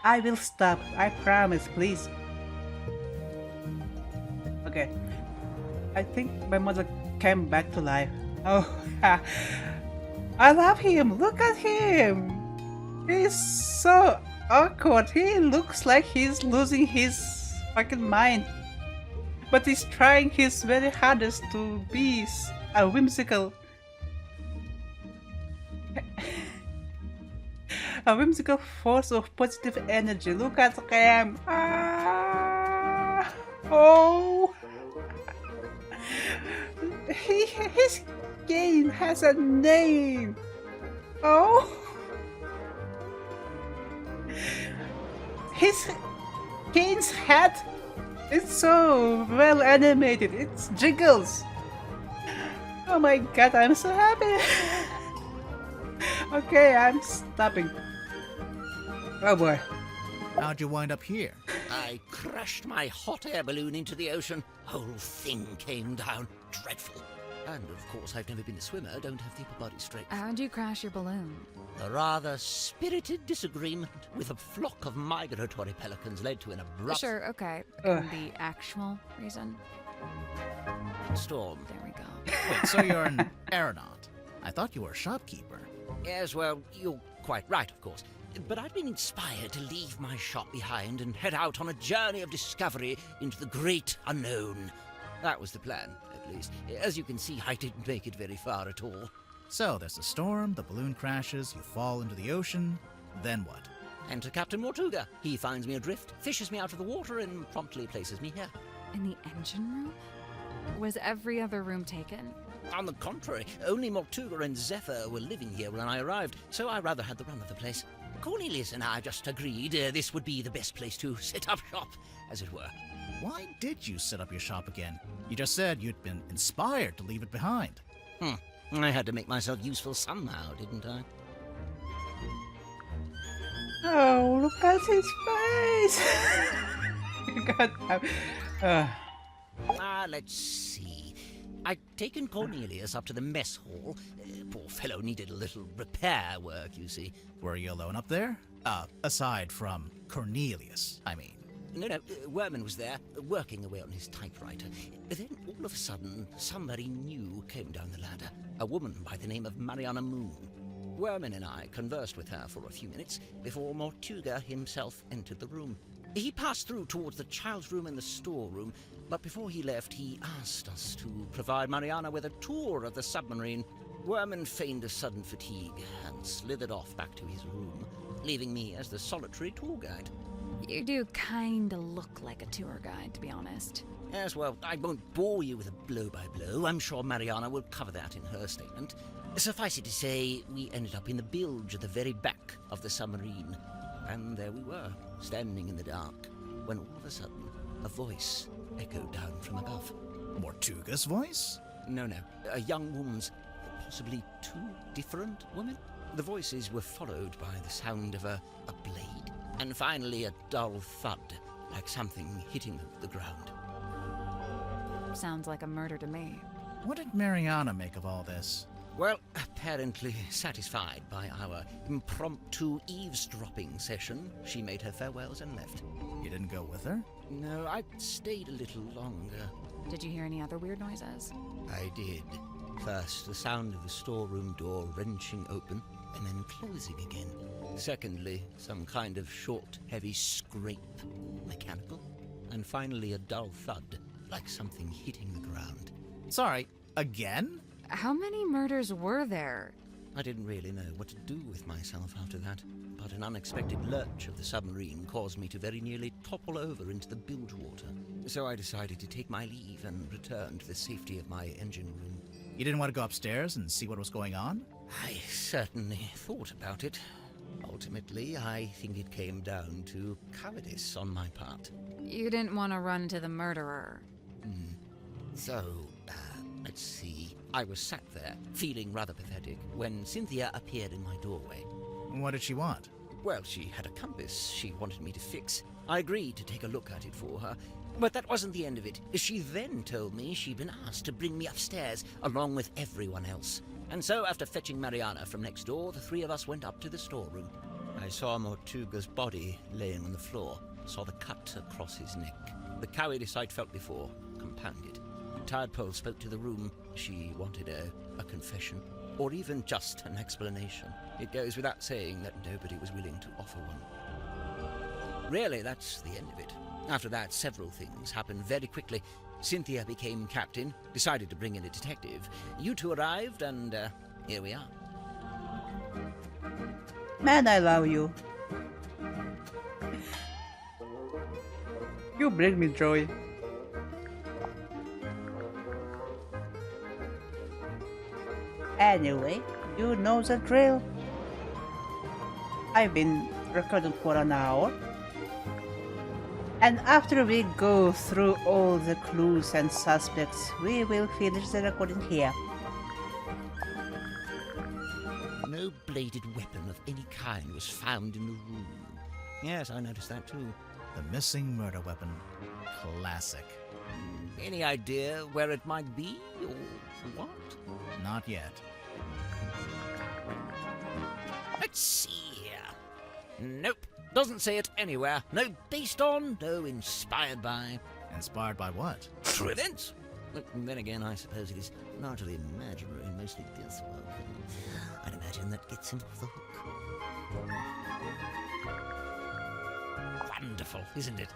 I will stop. I promise, please. Okay. I think my mother came back to life. Oh, I love him. Look at him. He's so awkward. He looks like he's losing his fucking mind. But he's trying his very hardest to be a whimsical. A whimsical force of positive energy. Look at him. Ah, oh. His game has a name. Oh. His Kane's head is so well animated. It jiggles. Oh my god, I'm so happy. Okay, I'm stopping. Oh boy. How'd you wind up here? I crashed my hot air balloon into the ocean. Whole thing came down. Dreadful. And of course, I've never been a swimmer, don't have the upper body strength. How'd you crash your balloon? A rather spirited disagreement with a flock of migratory pelicans led to an abrupt Sure, okay. Ugh. The actual reason? storm. There we go. Wait, so you're an aeronaut? I thought you were a shopkeeper. Yes, well, you're quite right, of course. But I've been inspired to leave my shop behind and head out on a journey of discovery into the great unknown. That was the plan, at least. As you can see, I didn't make it very far at all. So there's a storm, the balloon crashes, you fall into the ocean. Then what? Enter Captain Mortuga. He finds me adrift, fishes me out of the water, and promptly places me here. In the engine room? Was every other room taken? On the contrary, only Mortuga and Zephyr were living here when I arrived, so I rather had the run of the place. Cornelius and I just agreed this would be the best place to set up shop, as it were. Why did you set up your shop again? You just said you'd been inspired to leave it behind. I had to make myself useful somehow, didn't I? Oh, look at his face. God damn. Let's see. I'd taken Cornelius up to the mess hall. Poor fellow needed a little repair work, you see. Were you alone up there? Aside from Cornelius, I mean. No, Werman was there, working away on his typewriter. Then, all of a sudden, somebody new came down the ladder. A woman by the name of Mariana Moon. Werman and I conversed with her for a few minutes before Mortuga himself entered the room. He passed through towards the child's room and the storeroom, but before he left, he asked us to provide Mariana with a tour of the submarine. Werman feigned a sudden fatigue and slithered off back to his room, leaving me as the solitary tour guide. You do kinda look like a tour guide, to be honest. Yes, well, I won't bore you with a blow-by-blow. I'm sure Mariana will cover that in her statement. Suffice it to say, we ended up in the bilge at the very back of the submarine. And there we were, standing in the dark, when all of a sudden, a voice echoed down from above. Mortuga's voice? No, a young woman's, possibly two different women. The voices were followed by the sound of a blade, and finally a dull thud, like something hitting the ground. Sounds like a murder to me. What did Mariana make of all this? Well, apparently satisfied by our impromptu eavesdropping session, she made her farewells and left. You didn't go with her? No, I stayed a little longer. Did you hear any other weird noises? I did. First, the sound of the storeroom door wrenching open and then closing again. Secondly, some kind of short, heavy scrape, mechanical. And finally, a dull thud, like something hitting the ground. Sorry, again? How many murders were there? I didn't really know what to do with myself after that, but an unexpected lurch of the submarine caused me to very nearly topple over into the bilge water. So I decided to take my leave and return to the safety of my engine room. You didn't want to go upstairs and see what was going on? I certainly thought about it. Ultimately, I think it came down to cowardice on my part. You didn't want to run into the murderer. So, let's see. I was sat there, feeling rather pathetic, when Cynthia appeared in my doorway. What did she want? Well, she had a compass she wanted me to fix. I agreed to take a look at it for her, but that wasn't the end of it. She then told me she'd been asked to bring me upstairs, along with everyone else. And so, after fetching Mariana from next door, the three of us went up to the storeroom. I saw Mortuga's body laying on the floor, saw the cut across his neck. The cowardice I'd felt before, compounded. Tadpole spoke to the room. She wanted a confession, or even just an explanation. It goes without saying that nobody was willing to offer one. Really, that's the end of it. After that, several things happened very quickly. Cynthia became captain, decided to bring in a detective. You two arrived, and here we are. Man, I love you. You bring me joy. Anyway, you know the drill. I've been recording for an hour. And after we go through all the clues and suspects, we will finish the recording here. No bladed weapon of any kind was found in the room. Yes, I noticed that too. The missing murder weapon. Classic. Any idea where it might be, or what? Not yet. Let's see here. Nope, doesn't say it anywhere. No based on, no inspired by. Inspired by what? True events. But then again, I suppose it is largely imaginary and mostly guesswork. I'd imagine that gets him off the hook. Wonderful, isn't it?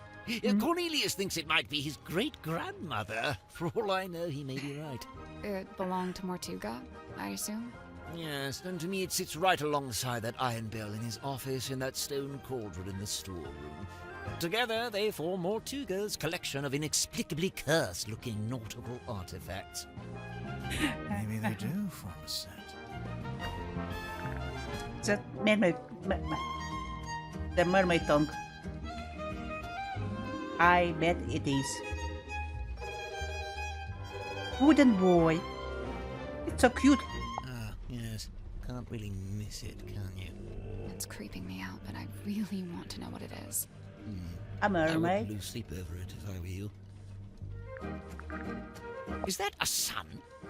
Cornelius thinks it might be his great-grandmother. For all I know, he may be right. It belonged to Mortuga, I assume? Yes, and to me it sits right alongside that iron bell in his office and that stone cauldron in the storeroom. Together, they form Mortuga's collection of inexplicably cursed-looking nautical artifacts. Maybe they do form a set. The mermaid, the mermaid tongue. I bet it is. Wooden boy. It's so cute. Ah, yes. Can't really miss it, can you? It's creeping me out, but I really want to know what it is. A I mermaid. would lose sleep over it if I were you. Is that a sun?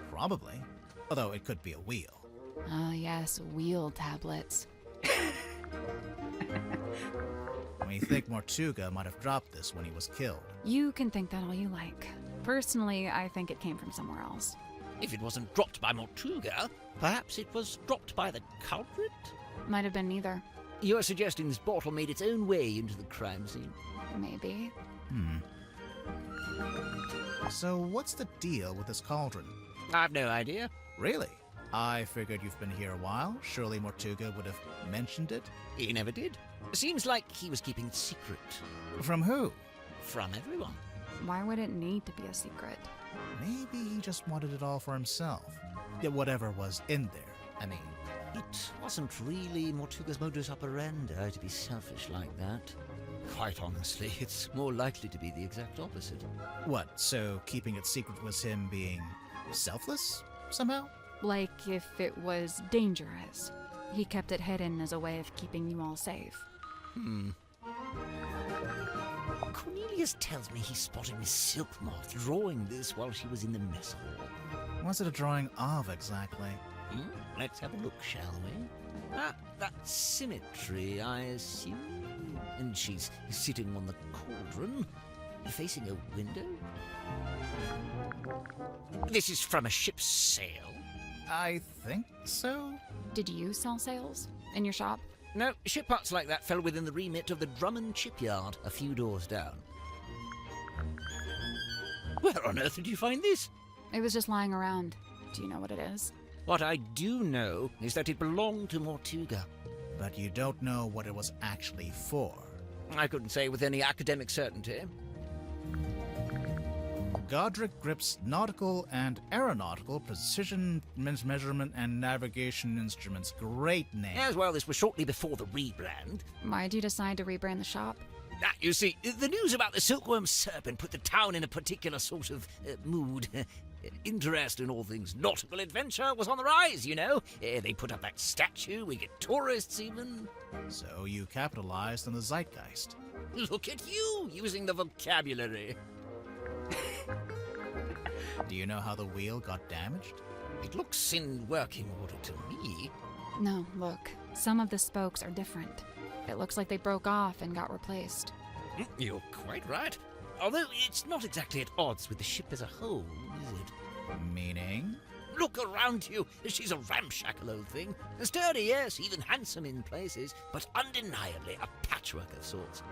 Probably. Although it could be a wheel. Oh, yes, wheel tablets. We think Mortuga might have dropped this when he was killed. You can think that all you like. Personally, I think it came from somewhere else. If it wasn't dropped by Mortuga, perhaps it was dropped by the culprit? Might have been neither. You're suggesting this bottle made its own way into the crime scene? Maybe. So what's the deal with this cauldron? I've no idea. Really? I figured you've been here a while. Surely Mortuga would have mentioned it? He never did. Seems like he was keeping it secret. From who? From everyone. Why would it need to be a secret? Maybe he just wanted it all for himself. Yeah, whatever was in there, I mean. It wasn't really Mortuga's modus operandi to be selfish like that. Quite honestly, it's more likely to be the exact opposite. What, so keeping it secret was him being selfless, somehow? Like if it was dangerous. He kept it hidden as a way of keeping you all safe. Cornelius tells me he spotted Miss Silk Moth drawing this while she was in the mess hall. What's it a drawing of, exactly? Let's have a look, shall we? That symmetry, I assume. And she's sitting on the cauldron, facing a window. This is from a ship's sail. I think so. Did you sell sails? In your shop? No, ship parts like that fell within the remit of the Drummond shipyard, a few doors down. Where on earth did you find this? It was just lying around. Do you know what it is? What I do know is that it belonged to Mortuga. But you don't know what it was actually for. I couldn't say with any academic certainty. Godric Grip's nautical and aeronautical precision measurement and navigation instruments. Great name. As well, this was shortly before the rebrand. Why'd you decide to rebrand the shop? You see, the news about the silkworm serpent put the town in a particular sort of mood. Interest in all things nautical adventure was on the rise, you know. They put up that statue, we get tourists even. So you capitalized on the zeitgeist. Look at you, using the vocabulary. Do you know how the wheel got damaged? It looks in working order to me. No, look. Some of the spokes are different. It looks like they broke off and got replaced. You're quite right. Although it's not exactly at odds with the ship as a whole, is it? Meaning? Look around you. She's a ramshackle old thing. Sturdy, yes, even handsome in places, but undeniably a patchwork of sorts.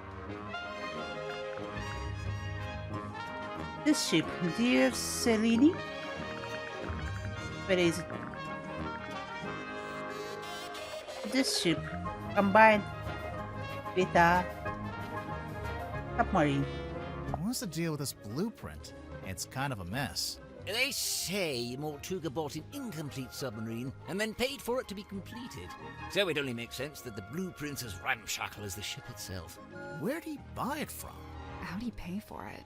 This ship, dear Selene? Where is it? This ship, combined with a submarine. What's the deal with this blueprint? It's kind of a mess. They say Mortuga bought an incomplete submarine and then paid for it to be completed. So it only makes sense that the blueprint's as ramshackle as the ship itself. Where'd he buy it from? How'd he pay for it?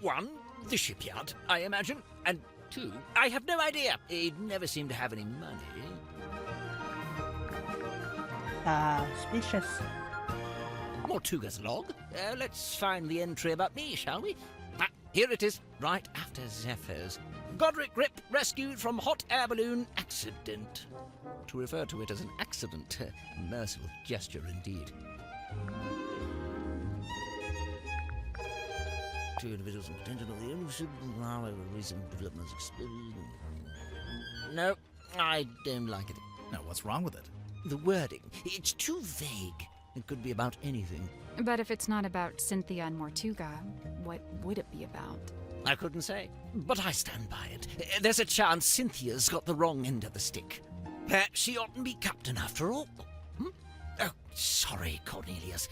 One, the shipyard, I imagine. And two, I have no idea. He'd never seemed to have any money. Suspicious. Mortuga's log. Let's find the entry about me, shall we? Here it is, right after Zephyr's. Godric Grip rescued from hot air balloon accident. To refer to it as an accident, merciful gesture indeed. Two individuals in contention of the ownership, however, recent developments exposed. No, I don't like it. Now, what's wrong with it? The wording, it's too vague. It could be about anything. But if it's not about Cynthia and Mortuga, what would it be about? I couldn't say, but I stand by it. There's a chance Cynthia's got the wrong end of the stick. Perhaps she oughtn't be captain after all. Oh, sorry, Cornelius.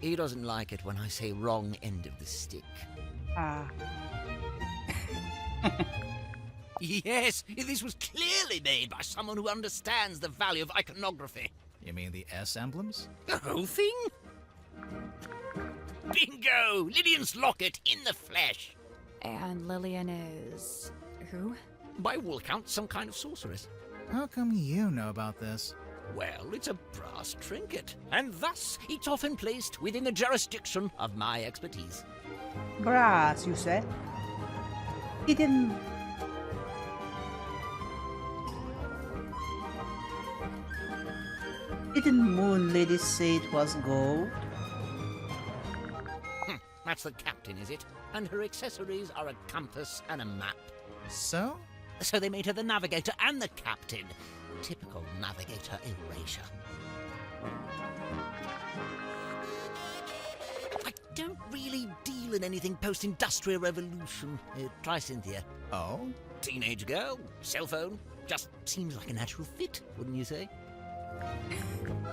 He doesn't like it when I say wrong end of the stick. Yes, this was clearly made by someone who understands the value of iconography. You mean the S emblems? The whole thing? Bingo! Lillian's locket in the flesh. And Lillian is... who? By all accounts, some kind of sorceress. How come you know about this? Well, it's a brass trinket, and thus it's often placed within the jurisdiction of my expertise. Brass, you said? Hidden. Didn't Moon Lady say it was gold? That's the captain, is it? And her accessories are a compass and a map. So? So they made her the navigator and the captain. Typical navigator erasure. I don't really deal in anything post-industrial revolution. Try Cynthia. Oh? Teenage girl, cell phone. Just seems like a natural fit, wouldn't you say?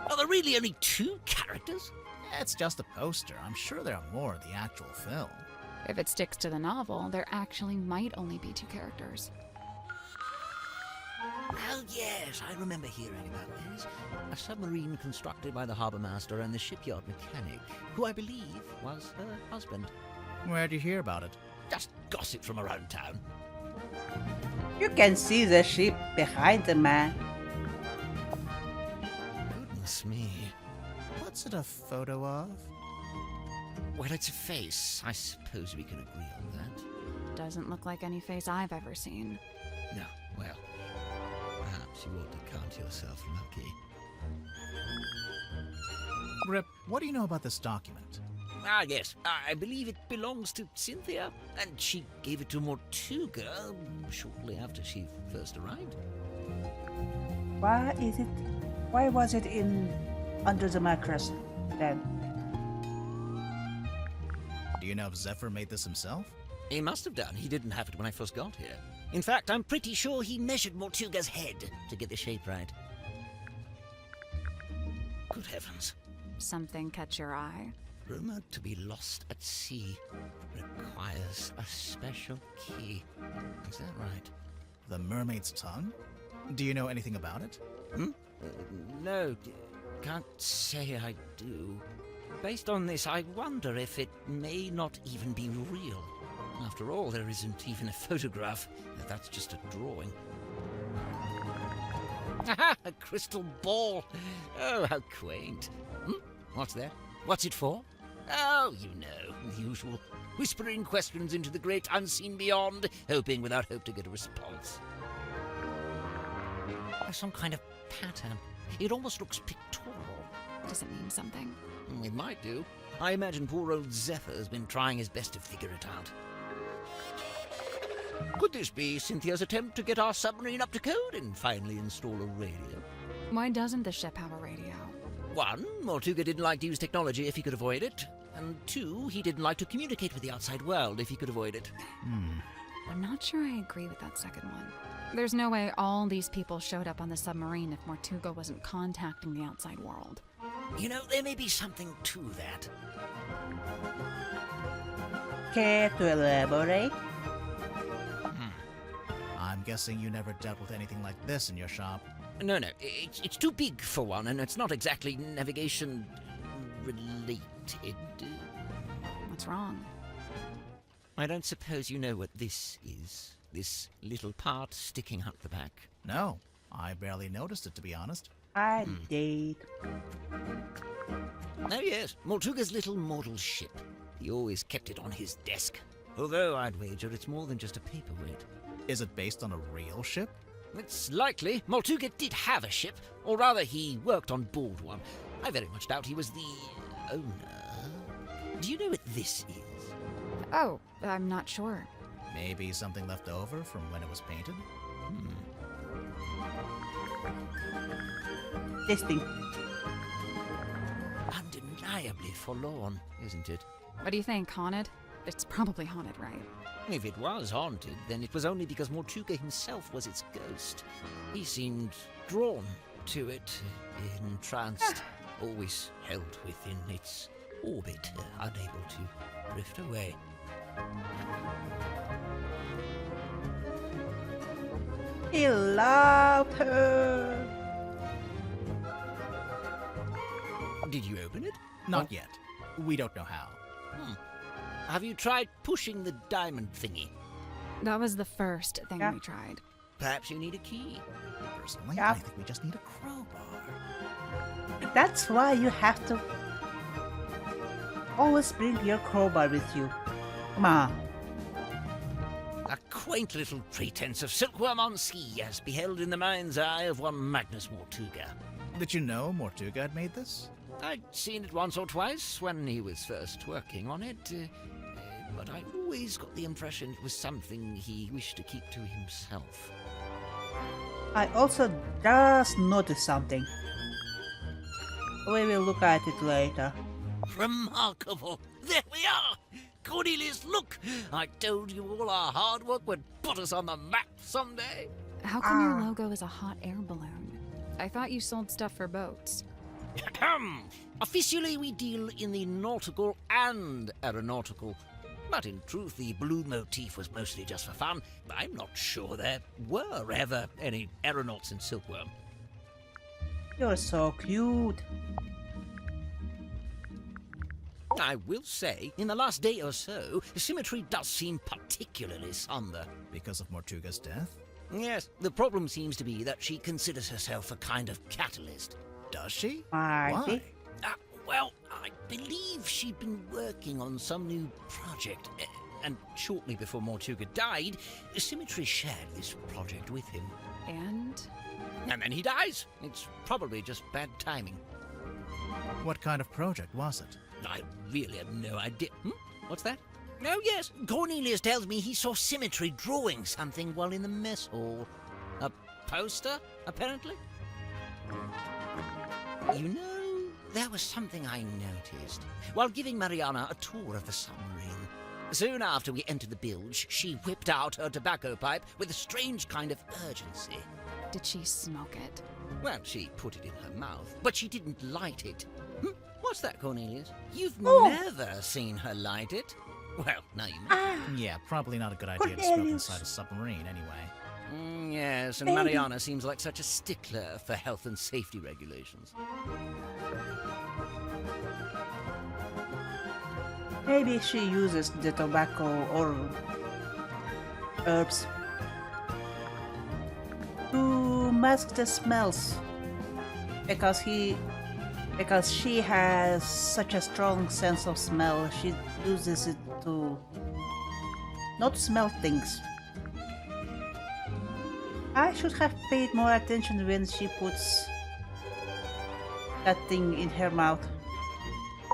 Are there really only 2 characters? It's just a poster. I'm sure there are more in the actual film. If it sticks to the novel, there actually might only be 2 characters. Oh, yes, I remember hearing about this. A submarine constructed by the harbour master and the shipyard mechanic, who I believe was her husband. Where'd you hear about it? Just gossip from around town. You can see the ship behind the man. Goodness me. What's it a photo of? Well, it's a face. I suppose we can agree on that. Doesn't look like any face I've ever seen. No, well, perhaps you ought to count yourself lucky. Rip, what do you know about this document? Ah, yes, I believe it belongs to Cynthia, and she gave it to Mortuga shortly after she first arrived. Why was it in under the mattress then? Do you know if Zephyr made this himself? He must have done. He didn't have it when I first got here. In fact, I'm pretty sure he measured Mortuga's head to get the shape right. Good heavens. Something catch your eye? Rumored to be lost at sea requires a special key. Is that right? The mermaid's tongue? Do you know anything about it? No, can't say I do. Based on this, I wonder if it may not even be real. After all, there isn't even a photograph. That's just a drawing. Aha! A crystal ball! Oh, how quaint. What's that? What's it for? Oh, you know, the usual. Whispering questions into the great unseen beyond, hoping without hope to get a response. There's some kind of pattern. It almost looks pictorial. Does it mean something? It might do. I imagine poor old Zephyr has been trying his best to figure it out. Could this be Cynthia's attempt to get our submarine up to code and finally install a radio? Why doesn't the ship have a radio? 1, Mortuga didn't like to use technology if he could avoid it. And 2, he didn't like to communicate with the outside world if he could avoid it. I'm not sure I agree with that second one. There's no way all these people showed up on the submarine if Mortuga wasn't contacting the outside world. You know, there may be something to that. Care to elaborate? I'm guessing you never dealt with anything like this in your shop. No, it's too big for one, and it's not exactly navigation related. What's wrong? I don't suppose you know what this is? This little part sticking out the back? No, I barely noticed it, to be honest. I did. Oh yes, Mortuga's little model ship. He always kept it on his desk. Although I'd wager it's more than just a paperweight. Is it based on a real ship? It's likely. Mortuga did have a ship, or rather he worked on board one. I very much doubt he was the owner. Do you know what this is? Oh, I'm not sure. Maybe something left over from when it was painted? Testing. Undeniably forlorn, isn't it? What do you think, haunted? It's probably haunted, right? If it was haunted, then it was only because Mortuga himself was its ghost. He seemed drawn to it, entranced, always held within its orbit, unable to drift away. He loved her. Did you open it? Not yet. We don't know how. Have you tried pushing the diamond thingy? That was the first thing we tried. Perhaps you need a key. Personally, Yeah. I think we just need a crowbar. That's why you have to always bring your crowbar with you. Come on. A quaint little pretense of silkworm on sea as beheld in the mind's eye of one Magnus Mortuga. Did you know Mortuga had made this? I'd seen it once or twice when he was first working on it, but I always got the impression it was something he wished to keep to himself. I also just noticed something. We will look at it later. Remarkable! There we are! Cornelius, look! I told you all our hard work would put us on the map someday. How come your logo is a hot air balloon? I thought you sold stuff for boats. Officially, we deal in the nautical and aeronautical. But in truth, the blue motif was mostly just for fun. I'm not sure there were ever any aeronauts in Silkworm. You're so cute. I will say, in the last day or so, Symmetry does seem particularly somber. Because of Mortuga's death? Yes, the problem seems to be that she considers herself a kind of catalyst. Does she? Marty? Why? Well, I believe she'd been working on some new project, and shortly before Mortuga died, Symmetry shared this project with him. And? And then he dies. It's probably just bad timing. What kind of project was it? I really have no idea. What's that? Oh, yes. Cornelius tells me he saw Symmetry drawing something while in the mess hall. A poster, apparently? You know, there was something I noticed while giving Mariana a tour of the submarine. Soon after we entered the bilge, she whipped out her tobacco pipe with a strange kind of urgency. Did she smoke it? Well, she put it in her mouth, but she didn't light it. What's that, Cornelius? You've never seen her light it? Well, now you may. Yeah, probably not a good idea to smoke inside a submarine anyway. Yes, and Mariana seems like such a stickler for health and safety regulations. Maybe she uses the tobacco or herbs to mask the smells, because she has such a strong sense of smell. She uses it to not smell things. I should have paid more attention when she puts that thing in her mouth.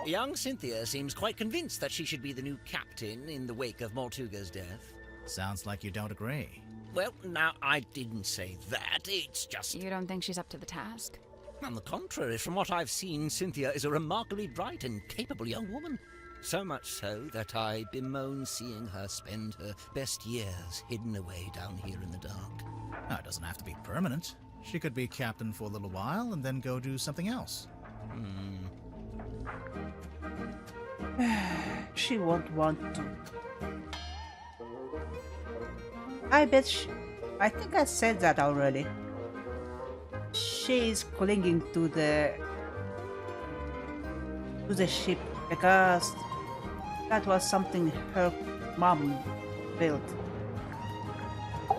Young Cynthia seems quite convinced that she should be the new captain in the wake of Mortuga's death. Sounds like you don't agree. Well, now, I didn't say that. It's just... You don't think she's up to the task? On the contrary, from what I've seen, Cynthia is a remarkably bright and capable young woman. So much so that I bemoan seeing her spend her best years hidden away down here in the dark. It doesn't have to be permanent. She could be captain for a little while and then go do something else. She won't want to. I think I said that already. She is clinging to the ship because that was something her mom built.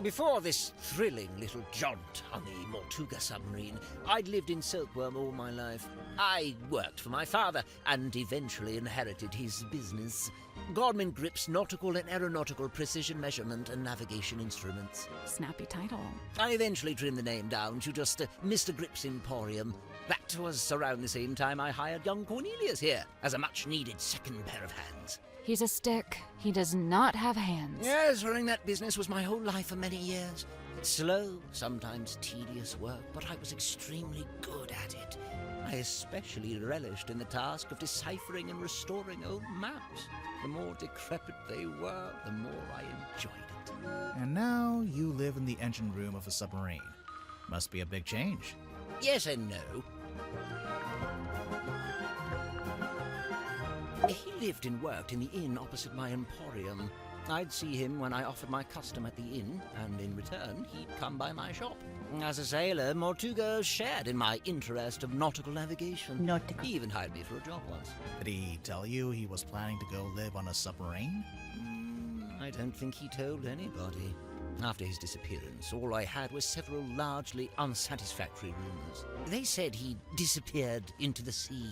Before this thrilling little jaunt on the Mortuga submarine, I'd lived in Silkworm all my life. I worked for my father and eventually inherited his business. Godman Grip's nautical and aeronautical precision measurement and navigation instruments. Snappy title. I eventually trimmed the name down to just Mr. Grip's Emporium. That was around the same time I hired young Cornelius here as a much-needed second pair of hands. He's a stick. He does not have hands. Yes, running that business was my whole life for many years. Slow, sometimes tedious work, but I was extremely good at it. I especially relished in the task of deciphering and restoring old maps. The more decrepit they were, the more I enjoyed it. And now you live in the engine room of a submarine. Must be a big change. Yes and no. He lived and worked in the inn opposite my emporium. I'd see him when I offered my custom at the inn, and in return, he'd come by my shop. As a sailor, Mortuga shared in my interest of nautical navigation. Nautical. He even hired me for a job once. Did he tell you he was planning to go live on a submarine? I don't think he told anybody. After his disappearance, all I had was several largely unsatisfactory rumors. They said he disappeared into the sea,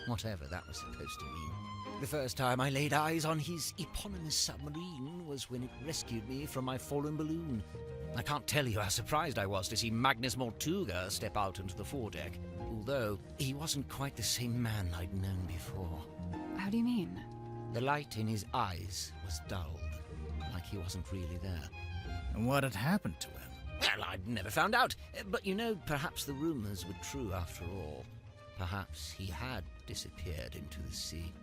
whatever that was supposed to mean. The first time I laid eyes on his eponymous submarine was when it rescued me from my fallen balloon. I can't tell you how surprised I was to see Magnus Mortuga step out onto the foredeck, although he wasn't quite the same man I'd known before. How do you mean? The light in his eyes was dulled, like he wasn't really there. And what had happened to him? Well, I'd never found out, but you know, perhaps the rumors were true after all. Perhaps he had disappeared into the sea.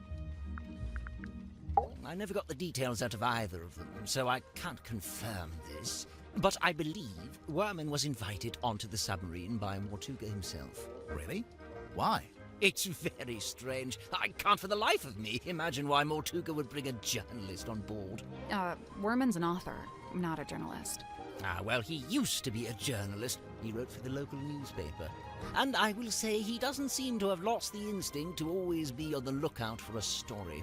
I never got the details out of either of them, so I can't confirm this. But I believe Worman was invited onto the submarine by Mortuga himself. Really? Why? It's very strange. I can't for the life of me imagine why Mortuga would bring a journalist on board. Worman's an author, not a journalist. Ah, well, he used to be a journalist. He wrote for the local newspaper. And I will say he doesn't seem to have lost the instinct to always be on the lookout for a story.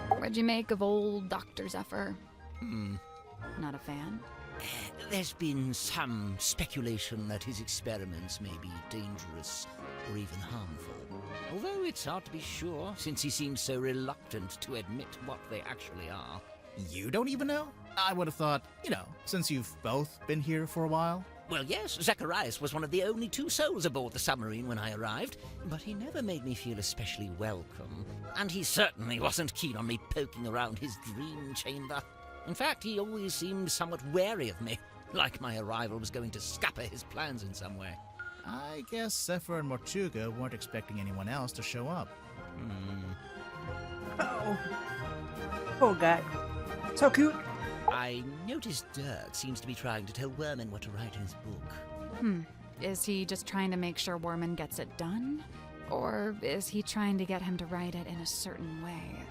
What'd you make of old Dr. Zephyr? Not a fan? There's been some speculation that his experiments may be dangerous or even harmful. Although it's hard to be sure, since he seems so reluctant to admit what they actually are. You don't even know? I would have thought, since you've both been here for a while. Well, yes, Zacharias was one of the only 2 souls aboard the submarine when I arrived, but he never made me feel especially welcome, and he certainly wasn't keen on me poking around his dream chamber. In fact, he always seemed somewhat wary of me, like my arrival was going to scupper his plans in some way. I guess Zephyr and Mortuga weren't expecting anyone else to show up. Oh. Poor guy. So cute. I noticed Dirk seems to be trying to tell Worman what to write in his book. Is he just trying to make sure Worman gets it done? Or is he trying to get him to write it in a certain way?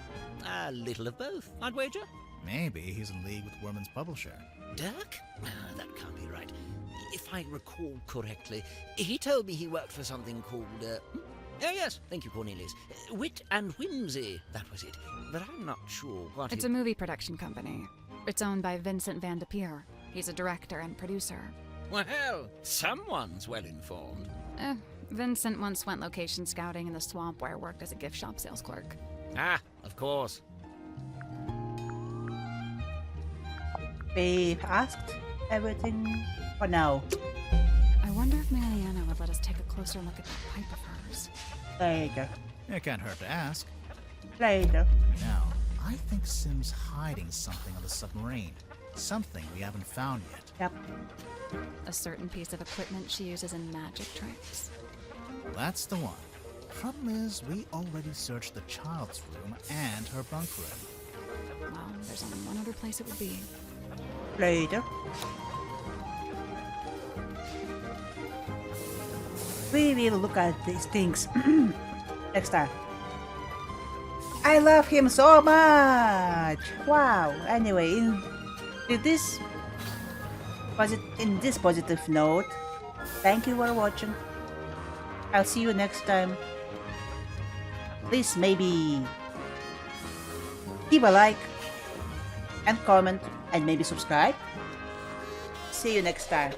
A little of both, I'd wager. Maybe he's in league with Worman's publisher. Dirk? That can't be right. If I recall correctly, he told me he worked for something called, oh yes, thank you, Cornelius. Wit and Whimsy, that was it. But I'm not sure what It's a movie production company. It's owned by Vincent Van de Peer. He's a director and producer. Well, someone's well informed. Vincent once went location scouting in the swamp where I worked as a gift shop sales clerk. Ah, of course. We've asked everything for now. I wonder if Mariana would let us take a closer look at that pipe of hers. Later. It can't hurt to ask. Later. Now, I think Sim's hiding something on the submarine. Something we haven't found yet. Yep. A certain piece of equipment she uses in magic tricks. That's the one. Problem is, we already searched the child's room and her bunk room. Well, there's only one other place it would be. Later. We will look at these things next time. I love him so much. Wow. Anyway, in this positive note, thank you for watching. I'll see you next time. Please maybe give a like and comment and maybe subscribe. See you next time.